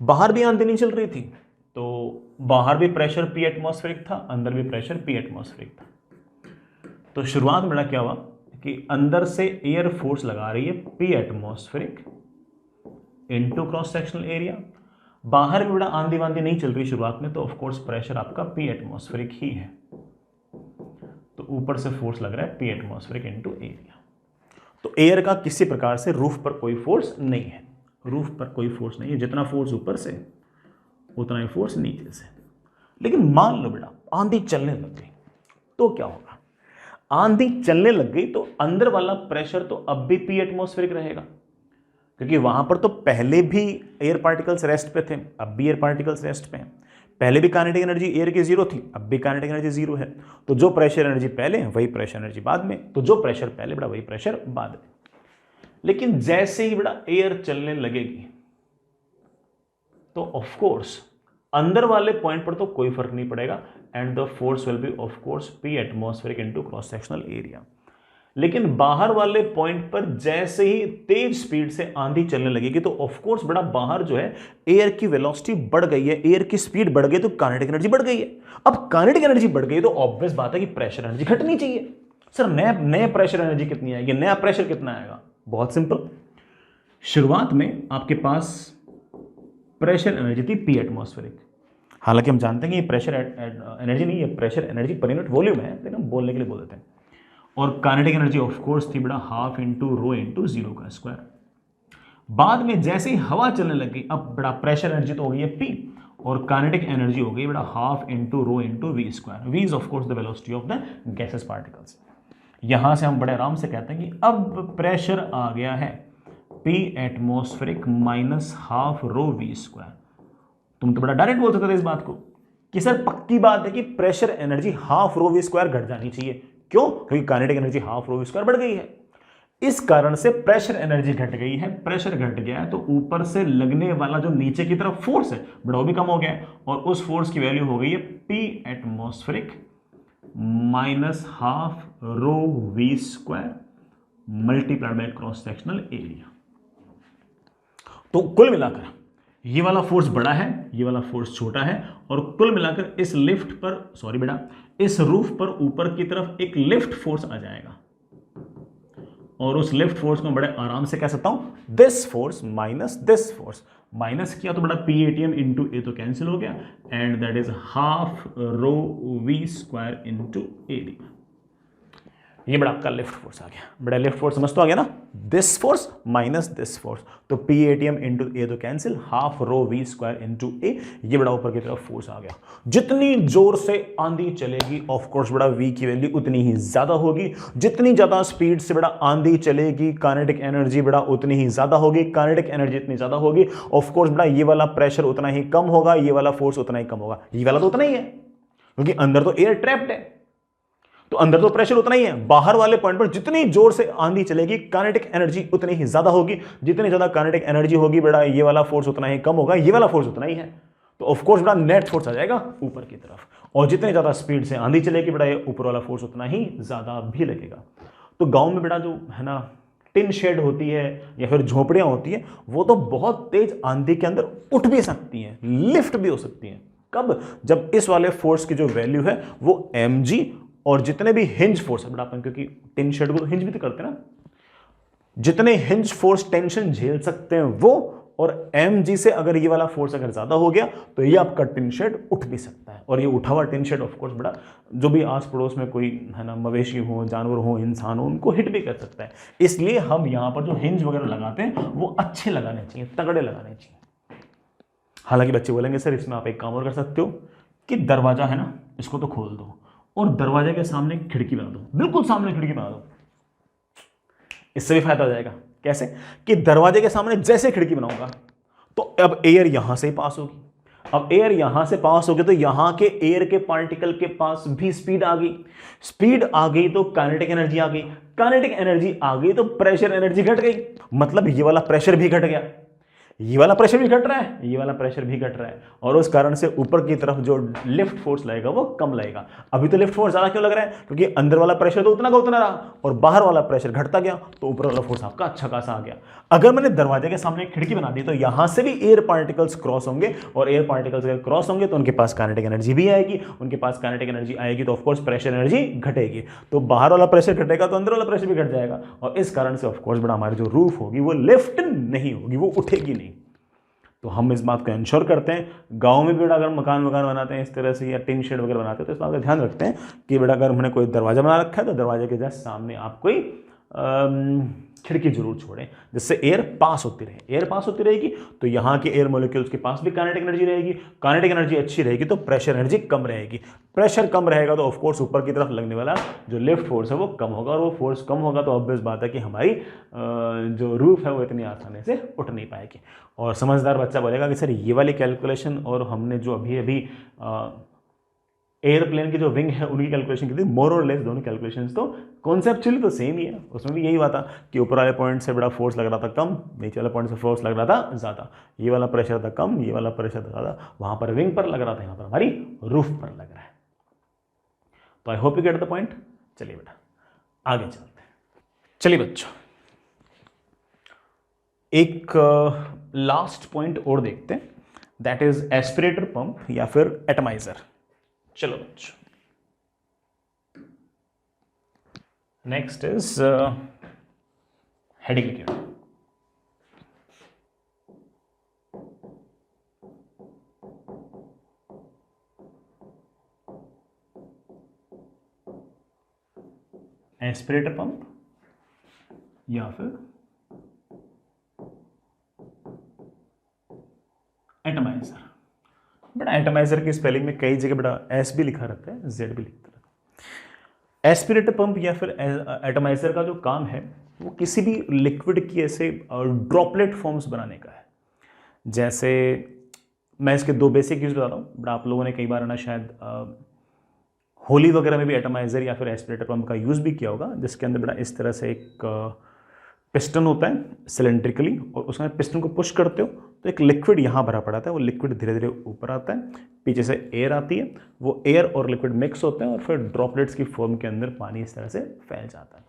बाहर भी आंधी नहीं चल रही थी, तो बाहर भी प्रेशर P एटमॉस्फेरिक था, अंदर भी प्रेशर P एटमॉस्फेरिक था। तो शुरुआत में क्या हुआ कि अंदर से एयर फोर्स लगा रही है P atmospheric into cross sectional area, बाहर भी बड़ा आंधी वांधी नहीं चल रही शुरुआत में, तो ऑफ कोर्स प्रेशर आपका P एटमॉस्फेरिक ही है, तो ऊपर से फोर्स लग रहा है P एटमॉस्फेरिक इनटू एरिया। तो एयर का किसी प्रकार से रूफ पर कोई फोर्स नहीं है, रूफ पर कोई फोर्स नहीं है, जितना फोर्स ऊपर से उतना ही फोर्स नीचे से। लेकिन मान लो बेटा आंधी चलने लग गई तो क्या होगा, आंधी चलने लग गई तो अंदर वाला प्रेशर तो अब भी P एटमॉस्फेरिक रहेगा, क्योंकि वहां पर तो पहले भी एयर पार्टिकल्स रेस्ट पे थे, अब भी एयर पार्टिकल्स रेस्ट पे हैं। पहले भी काइनेटिक एनर्जी एयर की जीरो थी, अब भी काइनेटिक एनर्जी जीरो है। तो जो प्रेशर एनर्जी पहले है वही प्रेशर एनर्जी बाद में, तो जो प्रेशर पहले बड़ा वही प्रेशर बाद में। लेकिन जैसे ही बड़ा एयर चलने लगेगी तो ऑफ कोर्स अंदर वाले पॉइंट पर तो कोई फर्क नहीं पड़ेगा, and the force will be of course P atmospheric into cross sectional area. लेकिन बाहर वाले पॉइंट पर जैसे ही तेज स्पीड से आंधी चलने लगेगी तो ऑफ कोर्स बड़ा बाहर जो है एयर की वेलोसिटी बढ़ गई है, एयर की स्पीड बढ़ गई तो काइनेटिक एनर्जी बढ़ गई है। अब काइनेटिक एनर्जी बढ़ गई तो ऑब्वियस बात है कि प्रेशर एनर्जी घटनी चाहिए। सर नए प्रेशर एनर्जी कितनी आएगी, नया प्रेशर कितना आएगा? बहुत सिंपल, शुरुआत में आपके पास प्रेशर एनर्जी थी P एटमॉस्फेरिक, हालांकि हम जानते हैं कि ये प्रेशर एनर्जी नहीं है, pressure energy per unit volume है, लेकिन हम बोलने के लिए बोल देते हैं। और काइनेटिक एनर्जी ऑफ कोर्स थी बड़ा half into rho into zero का स्क्वायर। बाद में जैसे ही हवा चलने लगी अब बड़ा प्रेशर एनर्जी तो हो गई है P और काइनेटिक एनर्जी हो गई बड़ा half into rho into v square. V is of course the velocity of the gases particles. यहां से हम बड़े आराम से कहते हैं कि अब प्रेशर आ गया है P atmospheric minus half rho we square. तुम तो बड़ा डायरेक्ट बोल सकते थे इस बात को कि सर पक्की बात है कि pressure energy half rho we square घट जानी चाहिए। क्यों? क्योंकि kinetic energy half rho we square बढ़ गई है, इस कारण से प्रेशर एनर्जी घट गई है। प्रेशर घट गया है तो ऊपर से लगने वाला जो नीचे की तरफ फोर्स है बड़ा वो भी कम हो गया है, और उस फोर्स की वैल्यू हो गई है P atmospheric minus half rho we square multiplied by cross sectional area. तो कुल मिलाकर ये वाला फोर्स बड़ा है, ये वाला फोर्स छोटा है, और कुल मिलाकर इस लिफ्ट पर, सॉरी बेटा, इस रूफ पर ऊपर की तरफ एक लिफ्ट फोर्स आ जाएगा, और उस लिफ्ट फोर्स को बड़े आराम से कह सकता हूं this force minus this force. Minus किया तो बड़ा PATM इंटू ए तो कैंसिल हो गया, and that is half rho we square into area. ये बड़ा आपका लिफ्ट फोर्स आ गया। बड़ा लिफ्ट फोर्स समझ तो आ गया ना, this force minus this force, तो पी एटीएम इंटू ए तो cancel, half rho we square into A, ये बड़ा ऊपर की तरफ फोर्स आ गया। जितनी जोर से आंधी चलेगी ऑफ कोर्स बड़ा वी की वैल्यू उतनी ही ज्यादा होगी, जितनी ज्यादा स्पीड से बड़ा आंधी चलेगी काइनेटिक एनर्जी बड़ा उतनी ही ज्यादा होगी, काइनेटिक एनर्जी इतनी ज्यादा होगी ऑफ कोर्स बड़ा ये वाला प्रेशर उतना ही कम होगा, ये वाला फोर्स उतना ही कम होगा, ये वाला तो उतना ही है क्योंकि अंदर तो एयर ट्रैप्ड है, तो अंदर तो प्रेशर उतना ही है। बाहर वाले पॉइंट पर जितनी जोर से आंधी चलेगी काइनेटिक एनर्जी उतनी ही ज्यादा होगी, जितनी ज्यादा काइनेटिक एनर्जी होगी बेटा ये वाला फोर्स उतना ही कम होगा, ये वाला फोर्स उतना ही है, तो ऑफ कोर्स बेटा नेट फोर्स आ जाएगा ऊपर की तरफ, और जितनी ज्यादा स्पीड से आंधी चलेगी बेटा ये ऊपर वाला फोर्स उतना ही ज्यादा भी लगेगा। तो गांव में बेटा जो है ना टिन शेड होती है या फिर झोपड़ियां होती है, वो तो बहुत तेज आंधी के अंदर उठ भी सकती हैं, लिफ्ट भी हो सकती हैं। कब? जब इस वाले फोर्स की जो वैल्यू है वो mg और जितने भी हिंज फोर्स है बेटा अपन, क्योंकि टिन शेड को तो हिंज भी तो करते हैं ना, जितने हिंज फोर्स टेंशन झेल सकते हैं वो, और mg से अगर ये वाला फोर्स अगर ज्यादा हो गया तो ये आपका टिन शेड उठ भी सकता है। और ये उठा हुआ टिन शेड ऑफ कोर्स बड़ा जो भी आस पड़ोस में कोई है ना मवेशी हो, जानवर हो, इंसान हो, उनको हिट भी कर सकता है। इसलिए हम यहां पर जो हिंज वगैरह लगाते हैं वो अच्छे लगाने चाहिए, तगड़े लगाने चाहिए। हालांकि बच्चे बोलेंगे सर इसमें आप एक काम और कर सकते हो कि दरवाजा है ना इसको तो खोल दो और दरवाजे के सामने खिड़की बना दो, बिल्कुल सामने खिड़की बना दो, इससे भी फायदा हो जाएगा। कैसे? कि दरवाजे के सामने जैसे खिड़की बनाऊंगा तो अब एयर यहां से पास होगी, अब एयर यहां से पास होगी तो यहां के एयर के पार्टिकल के पास भी स्पीड आ गई, स्पीड आ गई तो काइनेटिक एनर्जी आ गई, काइनेटिक एनर्जी आ गई तो प्रेशर एनर्जी घट गई, मतलब ये वाला प्रेशर भी घट गया, ये वाला प्रेशर भी घट रहा है, ये वाला प्रेशर भी घट रहा है, और उस कारण से ऊपर की तरफ जो लिफ्ट फोर्स लगेगा वो कम लगेगा। अभी तो लिफ्ट फोर्स ज्यादा क्यों लग रहा है? क्योंकि अंदर वाला प्रेशर तो उतना का उतना रहा और बाहर वाला प्रेशर घटता गया, तो ऊपर वाला फोर्स आपका अच्छा खासा आ गया। अगर मैंने दरवाजे के सामने खिड़की बना दी तो यहां से भी एयर पार्टिकल्स क्रॉस होंगे, और एयर पार्टिकल्स अगर क्रॉस होंगे तो उनके पास काइनेटिक एनर्जी भी आएगी, उनके पास काइनेटिक एनर्जी आएगी तो ऑफकोर्स प्रेशर एनर्जी घटेगी, तो बाहर वाला प्रेशर घटेगा तो अंदर वाला प्रेशर भी घट जाएगा, और इस कारण से ऑफकोर्स बड़ा हमारी जो रूफ होगी वो लिफ्ट नहीं होगी, वो उठेगी नहीं। तो हम इस बात को इंश्योर करते हैं, गांव में भी बेटा अगर मकान बनाते हैं इस तरह से या टिन शेड वगैरह बनाते हैं तो इस बात का ध्यान रखते हैं कि बेटा अगर हमने कोई दरवाजा बना रखा है तो दरवाजे के जस्ट सामने आप कोई खिड़की जरूर छोड़ें जिससे एयर पास होती रहे। एयर पास होती रहेगी तो यहाँ के एयर मोलिक्यूल्स के पास भी काइनेटिक एनर्जी रहेगी, काइनेटिक एनर्जी अच्छी रहेगी तो प्रेशर एनर्जी कम रहेगी, प्रेशर कम रहेगा तो ऑफकोर्स ऊपर की तरफ लगने वाला जो लिफ्ट फोर्स है वो कम होगा, और वो फोर्स कम होगा तो ऑब्वियस बात है कि हमारी जो रूफ है वो इतनी आसानी से उठ नहीं पाएगी। और समझदार बच्चा बोलेगा कि सर ये वाली कैलकुलेशन और हमने जो अभी एयरप्लेन की जो विंग है उनकी कैलकुलेशन की थी, मोर और लेस दोनों कैलकुलेशंस तो कॉन्सेप्चुअली तो सेम ही है, उसमें भी यही हुआ था कि ऊपर वाले पॉइंट से बड़ा फोर्स लग रहा था कम, नीचे वाले पॉइंट से फोर्स लग रहा था ज़्यादा, ये वाला प्रेशर था कम, ये वाला प्रेशर था ज़्यादा, वहाँ पर विंग पर लग रहा था, यहाँ पर हमारी रूफ पर लग रहा है। तो I hope you get the point. चलिए बेटा आगे चलते हैं। चलिए बच्चों एक लास्ट पॉइंट और देखते हैं, दैट इज एस्पिरेटर पंप या फिर एटमाइजर। चलो बच्चों नेक्स्ट इज हेडिंग लिखिए। एस्पिरेटर पंप या फिर एटमाइजर। बड़ा एटमाइजर की स्पेलिंग में कई जगह बड़ा एस भी लिखा रहता है, जेड भी लिखता रहता है। एस्पिरेटर पंप या फिर एटमाइजर का जो काम है वो किसी भी लिक्विड की ऐसे ड्रॉपलेट फॉर्म्स बनाने का है। जैसे मैं इसके दो बेसिक यूज बताता हूँ, बड़ा आप लोगों ने कई बार ना शायद होली वगैरह में भी एटमाइजर या फिर एस्पिरेटर पंप का यूज भी किया होगा, जिसके अंदर बड़ा इस तरह से एक पिस्टन होता है सिलेंड्रिकली, और उसमें पिस्टन को पुश करते हो तो एक लिक्विड यहाँ भरा पड़ा था, वो लिक्विड धीरे धीरे ऊपर आता है, पीछे से एयर आती है, वो एयर और लिक्विड मिक्स होते हैं और फिर ड्रॉपलेट्स की फॉर्म के अंदर पानी इस तरह से फैल जाता है।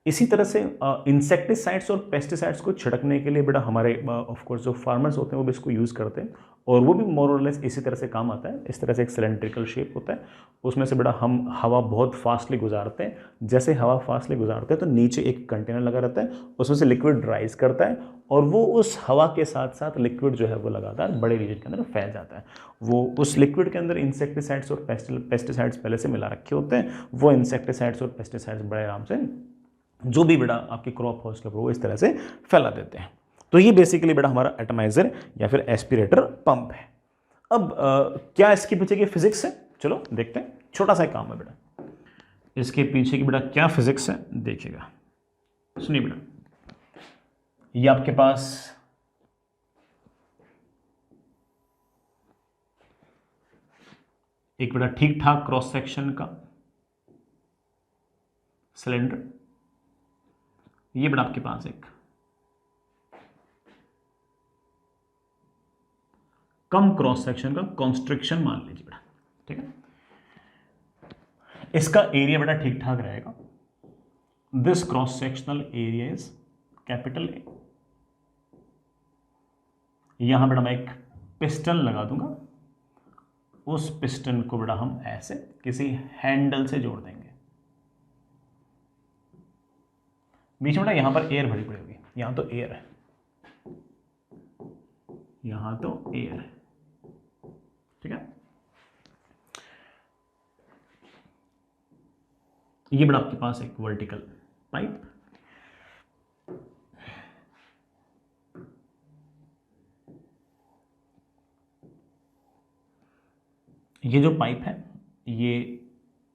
इसी तरह से इंसेक्टिसाइड्स और पेस्टिसाइड्स को छिड़कने के लिए बेटा हमारे ऑफ कोर्स जो फार्मर्स होते हैं वो भी इसको यूज़ करते हैं, और वो भी मोर और लेस इसी तरह से काम आता है। इस तरह से एक सिलेंड्रिकल शेप होता है, उसमें से बेटा हम हवा बहुत फास्टली गुजारते हैं। जैसे हवा फास्टली गुजारते हैं तो नीचे एक कंटेनर लगा रहता है, उसमें से लिक्विड राइज करता है, और वो उस हवा के साथ साथ लिक्विड जो है वो लगातार बड़े रीजन के अंदर फैल जाता है। वो उस लिक्विड के अंदर इंसेक्टिसाइड्स और पेस्टिसाइड्स पहले से मिला रखे होते हैं। वो इंसेक्टिसाइड्स और पेस्टिसाइड्स बड़े आराम से जो भी बेटा आपकी क्रॉप हो उसके ऊपर वो इस तरह से फैला देते हैं। तो ये बेसिकली बेटा हमारा एटमाइजर या फिर एस्पिरेटर पंप है। अब क्या इसके पीछे की फिजिक्स है, चलो देखते हैं। छोटा सा काम है बेटा, इसके पीछे की बेटा क्या फिजिक्स है देखिएगा, सुनिए बेटा। ये आपके पास एक बेटा ठीक ठाक क्रॉस सेक्शन का सिलेंडर, ये बेटा आपके पास एक कम क्रॉस सेक्शन का कॉन्स्ट्रिक्शन मान लीजिए बेटा, ठीक है। इसका एरिया बेटा ठीक ठाक रहेगा। This cross sectional area is capital ए। यहां बेटा मैं एक पिस्टन लगा दूंगा, उस पिस्टन को बेटा हम ऐसे किसी हैंडल से जोड़ देंगे। बीच में बेटा यहां पर एयर भरी पड़ी होगी, यहां तो एयर है, यहां तो एयर है, ठीक है। ये बड़ा आपके पास एक वर्टिकल पाइप, ये जो पाइप है ये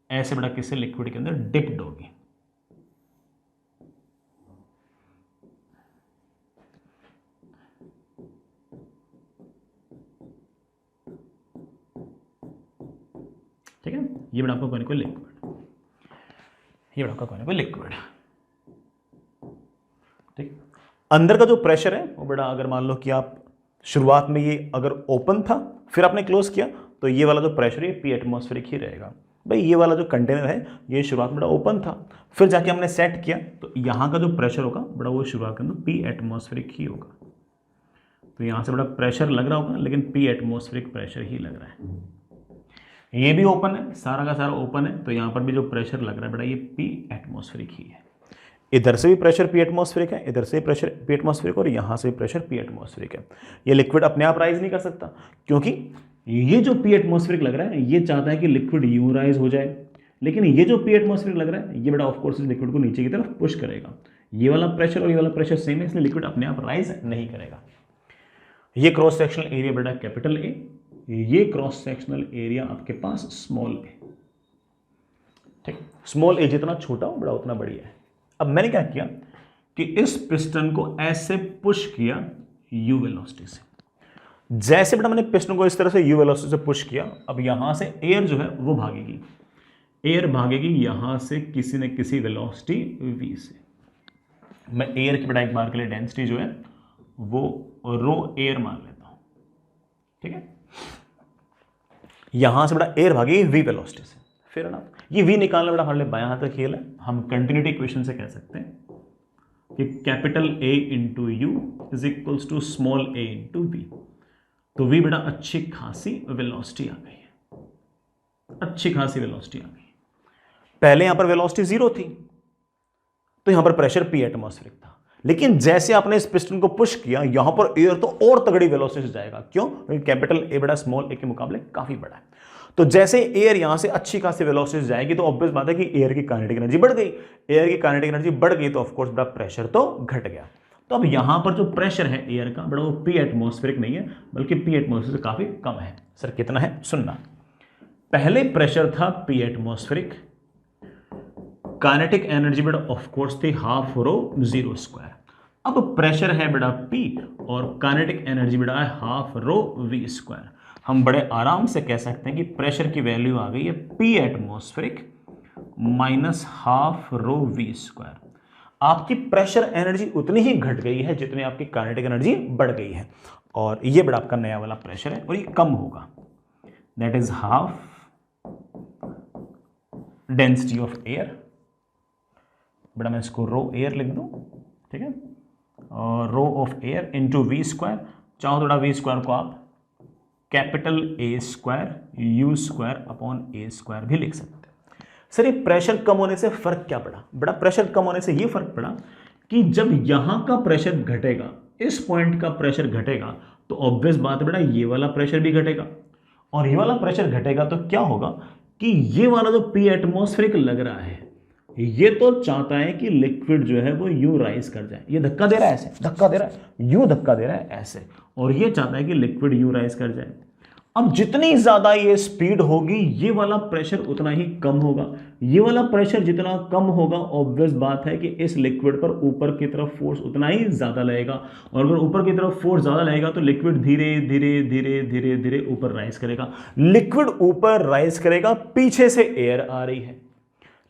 ऐसे बड़ा किसी लिक्विड के अंदर डिप्ड होगी। ठीक है, ये बड़ा आपका कोई लिक्विड, ये बड़ा आपका कोई लिक्विड, ठीक। अंदर का जो प्रेशर है वो बेटा अगर मान लो कि आप शुरुआत में ये अगर ओपन था फिर आपने क्लोज किया तो ये वाला जो प्रेशर है पी एटमॉस्फेरिक ही रहेगा। भाई ये वाला जो कंटेनर है ये शुरुआत में बड़ा ओपन था, फिर जाके हमने सेट किया तो यहाँ का जो प्रेशर होगा बड़ा वो शुरुआत के अंदर पी एटमॉस्फेरिक ही होगा। तो यहाँ से बड़ा प्रेशर लग रहा होगा लेकिन पी एटमॉस्फेरिक प्रेशर ही लग रहा है। ये भी ओपन है, सारा का सारा ओपन है, तो यहाँ पर भी जो प्रेशर लग रहा है बेटा ये पी एटमॉस्फेरिक ही है। इधर से भी प्रेशर पी एटमॉस्फेरिक है, इधर से प्रेशर पी एटमॉस्फेरिक और यहाँ से भी प्रेशर पी एटमॉस्फेरिक है। ये लिक्विड अपने आप राइज नहीं कर सकता क्योंकि ये जो पी एटमॉस्फेरिक लग रहा है ये चाहता है कि लिक्विड यूं राइज हो जाए, लेकिन ये जो पी एटमॉस्फेरिक लग रहा है ये बेटा ऑफ कोर्स इस लिक्विड को नीचे की तरफ पुश करेगा। ये वाला प्रेशर और ये वाला प्रेशर सेम है, इसलिए लिक्विड अपने आप राइज नहीं करेगा। ये क्रॉस सेक्शनल एरिया बेटा कैपिटल ए, ये क्रॉस सेक्शनल एरिया आपके पास स्मॉल ए, ठीक। स्मॉल ए जितना छोटा हो बड़ा उतना बढ़िया है। अब मैंने क्या किया कि इस पिस्टन को ऐसे पुश किया यू वेलोसिटी से। जैसे बेटा मैंने पिस्टन को इस तरह से यू वेलोसिटी से पुश किया, अब यहां से एयर जो है वो भागेगी, एयर भागेगी यहां से किसी न किसी वेलोसिटी v से। मैं एयर की बेटा एक बार के लिए डेंसिटी जो है वो रो एयर मान लेता हूं, ठीक है। यहां से बेटा एयर भागेगी v वेलोसिटी से, फिर ना ये v निकालना बेटा हमारे लिए बायां हाथ का खेल है। हम कंटिन्यूटी इक्वेशन से कह सकते हैं कि capital A into u is equals to small a into v। तो v बेटा अच्छी खासी वेलोसिटी आ गई है, अच्छी खासी वेलोसिटी आ गई। पहले यहां पर वेलोसिटी 0 थी तो यहां पर प्रेशर p एटमॉस्फेरिक था, लेकिन जैसे आपने इस पिस्टन को पुश किया यहां पर एयर तो और तगड़ी वेलोसिटी से जाएगा। क्यों? क्योंकि कैपिटल A बेटा स्मॉल a के मुकाबले काफी बड़ा है। तो जैसे एयर यहां से अच्छी खासी वेलोसिटी से जाएगी तो ऑब्वियस बात है कि एयर की काइनेटिक एनर्जी बढ़ गई। एयर की काइनेटिक एनर्जी बढ़ गई तो ऑफकोर्स बड़ा प्रेशर तो घट गया। तो अब यहां पर जो प्रेशर है एयर का बड़ा वो पी एटमॉस्फेरिक नहीं है बल्कि पी एटमॉस्फेरिक से काफी कम है। सर कितना है? सुनना, पहले प्रेशर था पी एटमॉस्फेरिक, काइनेटिक एनर्जी बेटा ऑफकोर्स थी हाफ रो जीरो स्क्वायर। अब प्रेशर है बेटा P और काइनेटिक एनर्जी बेटा है हाफ रो v स्क्वायर। हम बड़े आराम से कह सकते हैं कि प्रेशर की वैल्यू आ गई है P atmospheric minus half rho v square. आपकी प्रेशर एनर्जी उतनी ही घट गई है जितनी आपकी काइनेटिक एनर्जी बढ़ गई है, और ये बेटा आपका नया वाला प्रेशर है और ये कम होगा, that is half density of air बेटा मैं इसको रो एयर लिख दूँ, ठीक है, और rho of air into v square, चाहो थोड़ा वी स्क्वायर को आप capital A square u square upon A square भी लिख सकते हैं। सर ये प्रेशर कम होने से फर्क क्या पड़ा? बड़ा प्रेशर कम होने से ये फर्क पड़ा कि जब यहां का प्रेशर घटेगा, इस पॉइंट का प्रेशर घटेगा, तो ऑब्वियस बात है बेटा ये वाला प्रेशर भी घटेगा, और ये वाला प्रेशर घटेगा तो क्या होगा कि ये वाला जो पी एटमॉस्फेरिक लग रहा है, ये तो चाहता है कि लिक्विड जो है वो यू राइज कर जाए, ये धक्का दे रहा है ऐसे, धक्का दे रहा है, यू धक्का दे रहा है ऐसे, और ये चाहता है कि लिक्विड यू राइज कर जाए। अब जितनी ज्यादा ये स्पीड होगी ये वाला प्रेशर उतना ही कम होगा, ये वाला प्रेशर जितना कम होगा ऑब्वियस बात है कि इस लिक्विड पर ऊपर की तरफ फोर्स उतना ही ज्यादा लगेगा, और अगर ऊपर की तरफ फोर्स ज्यादा लगेगा तो लिक्विड धीरे धीरे धीरे धीरे धीरे ऊपर राइज करेगा। लिक्विड ऊपर राइज करेगा, पीछे से एयर आ रही है,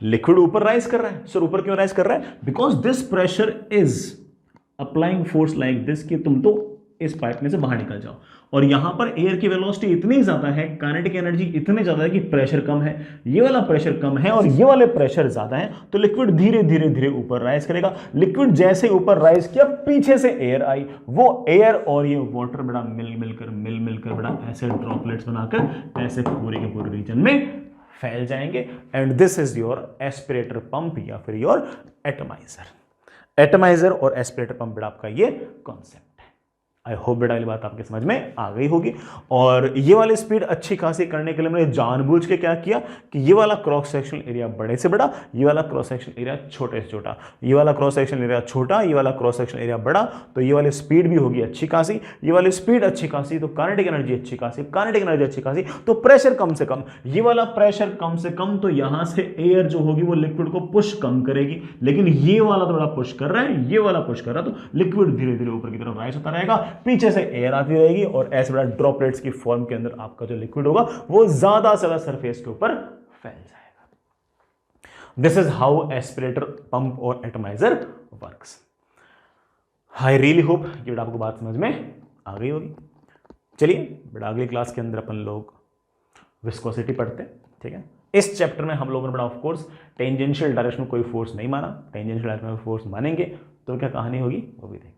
लिक्विड ऊपर राइज कर रहा है। सर ऊपर क्यों राइज कर रहा है? Because this pressure is applying force like this कि तुम तो इस पाइप में से बाहर निकल जाओ, और यहां पर एयर की वेलोसिटी इतनी ज्यादा है, काइनेटिक एनर्जी इतनी ज्यादा है कि प्रेशर कम है, ये वाला प्रेशर कम है और ये वाले प्रेशर ज्यादा है, तो लिक्विड धीरे धीरे धीरे ऊपर राइज करेगा। लिक्विड जैसे ऊपर राइज किया, पीछे से एयर आई, वो एयर और ये वाटर बड़ा मिल मिलकर बड़ा ऐसे ड्रॉपलेट्स बनाकर ऐसे पूरे के पूरे रीजन में फैल जाएंगे, and this is your aspirator pump या फिर योर एटमाइजर। एटमाइजर और एस्पिरेटर पंप बेटा आपका ये कॉन्सेप्ट। आई होप बेटा वाली बात आपके समझ में आ गई होगी। और ये वाली स्पीड अच्छी खासी करने के लिए मैंने जानबूझ के क्या किया कि ये वाला क्रॉस सेक्शनल एरिया बड़े से बड़ा, ये वाला क्रॉस सेक्शनल एरिया छोटे से छोटा, ये वाला क्रॉस सेक्शनल एरिया छोटा, ये वाला क्रॉस सेक्शनल एरिया बड़ा, तो ये वाली स्पीड भी होगी अच्छी खासी, ये वाली स्पीड अच्छी खासी तो काइनेटिक एनर्जी अच्छी खासी, काइनेटिक एनर्जी अच्छी खासी तो प्रेशर कम से कम, ये वाला प्रेशर कम से कम तो यहां से एयर जो होगी वो लिक्विड को पुश कम करेगी, लेकिन ये वाला तो बड़ा पुश कर रहा है, ये वाला पुश कर रहा है, तो लिक्विड धीरे धीरे ऊपर की तरफ राइज होता रहेगा, पीछे से एयर आती रहेगी, और ऐसे बड़ा ड्रॉपलेट्स की फॉर्म के अंदर आपका जो लिक्विड होगा वो ज्यादा से ज्यादा सरफेस के ऊपर फैल जाएगा। This is how aspirator pump और एटमाइजर वर्क्स। आई रियली होप कि बेटा आपको बात समझ में आ गई होगी। चलिए बेटा अगली क्लास के अंदर अपन लोग विस्कोसिटी पढ़ते हैं, ठीक है। इस चैप्टर में हम लोगों ने बड़ा ऑफ कोर्स टेंजेंशियल डायरेक्शन में कोई फोर्स नहीं माना, टेंजेंशियल डायरेक्शन में फोर्स मानेंगे तो क्या कहानी होगी वो भी देखेंगे।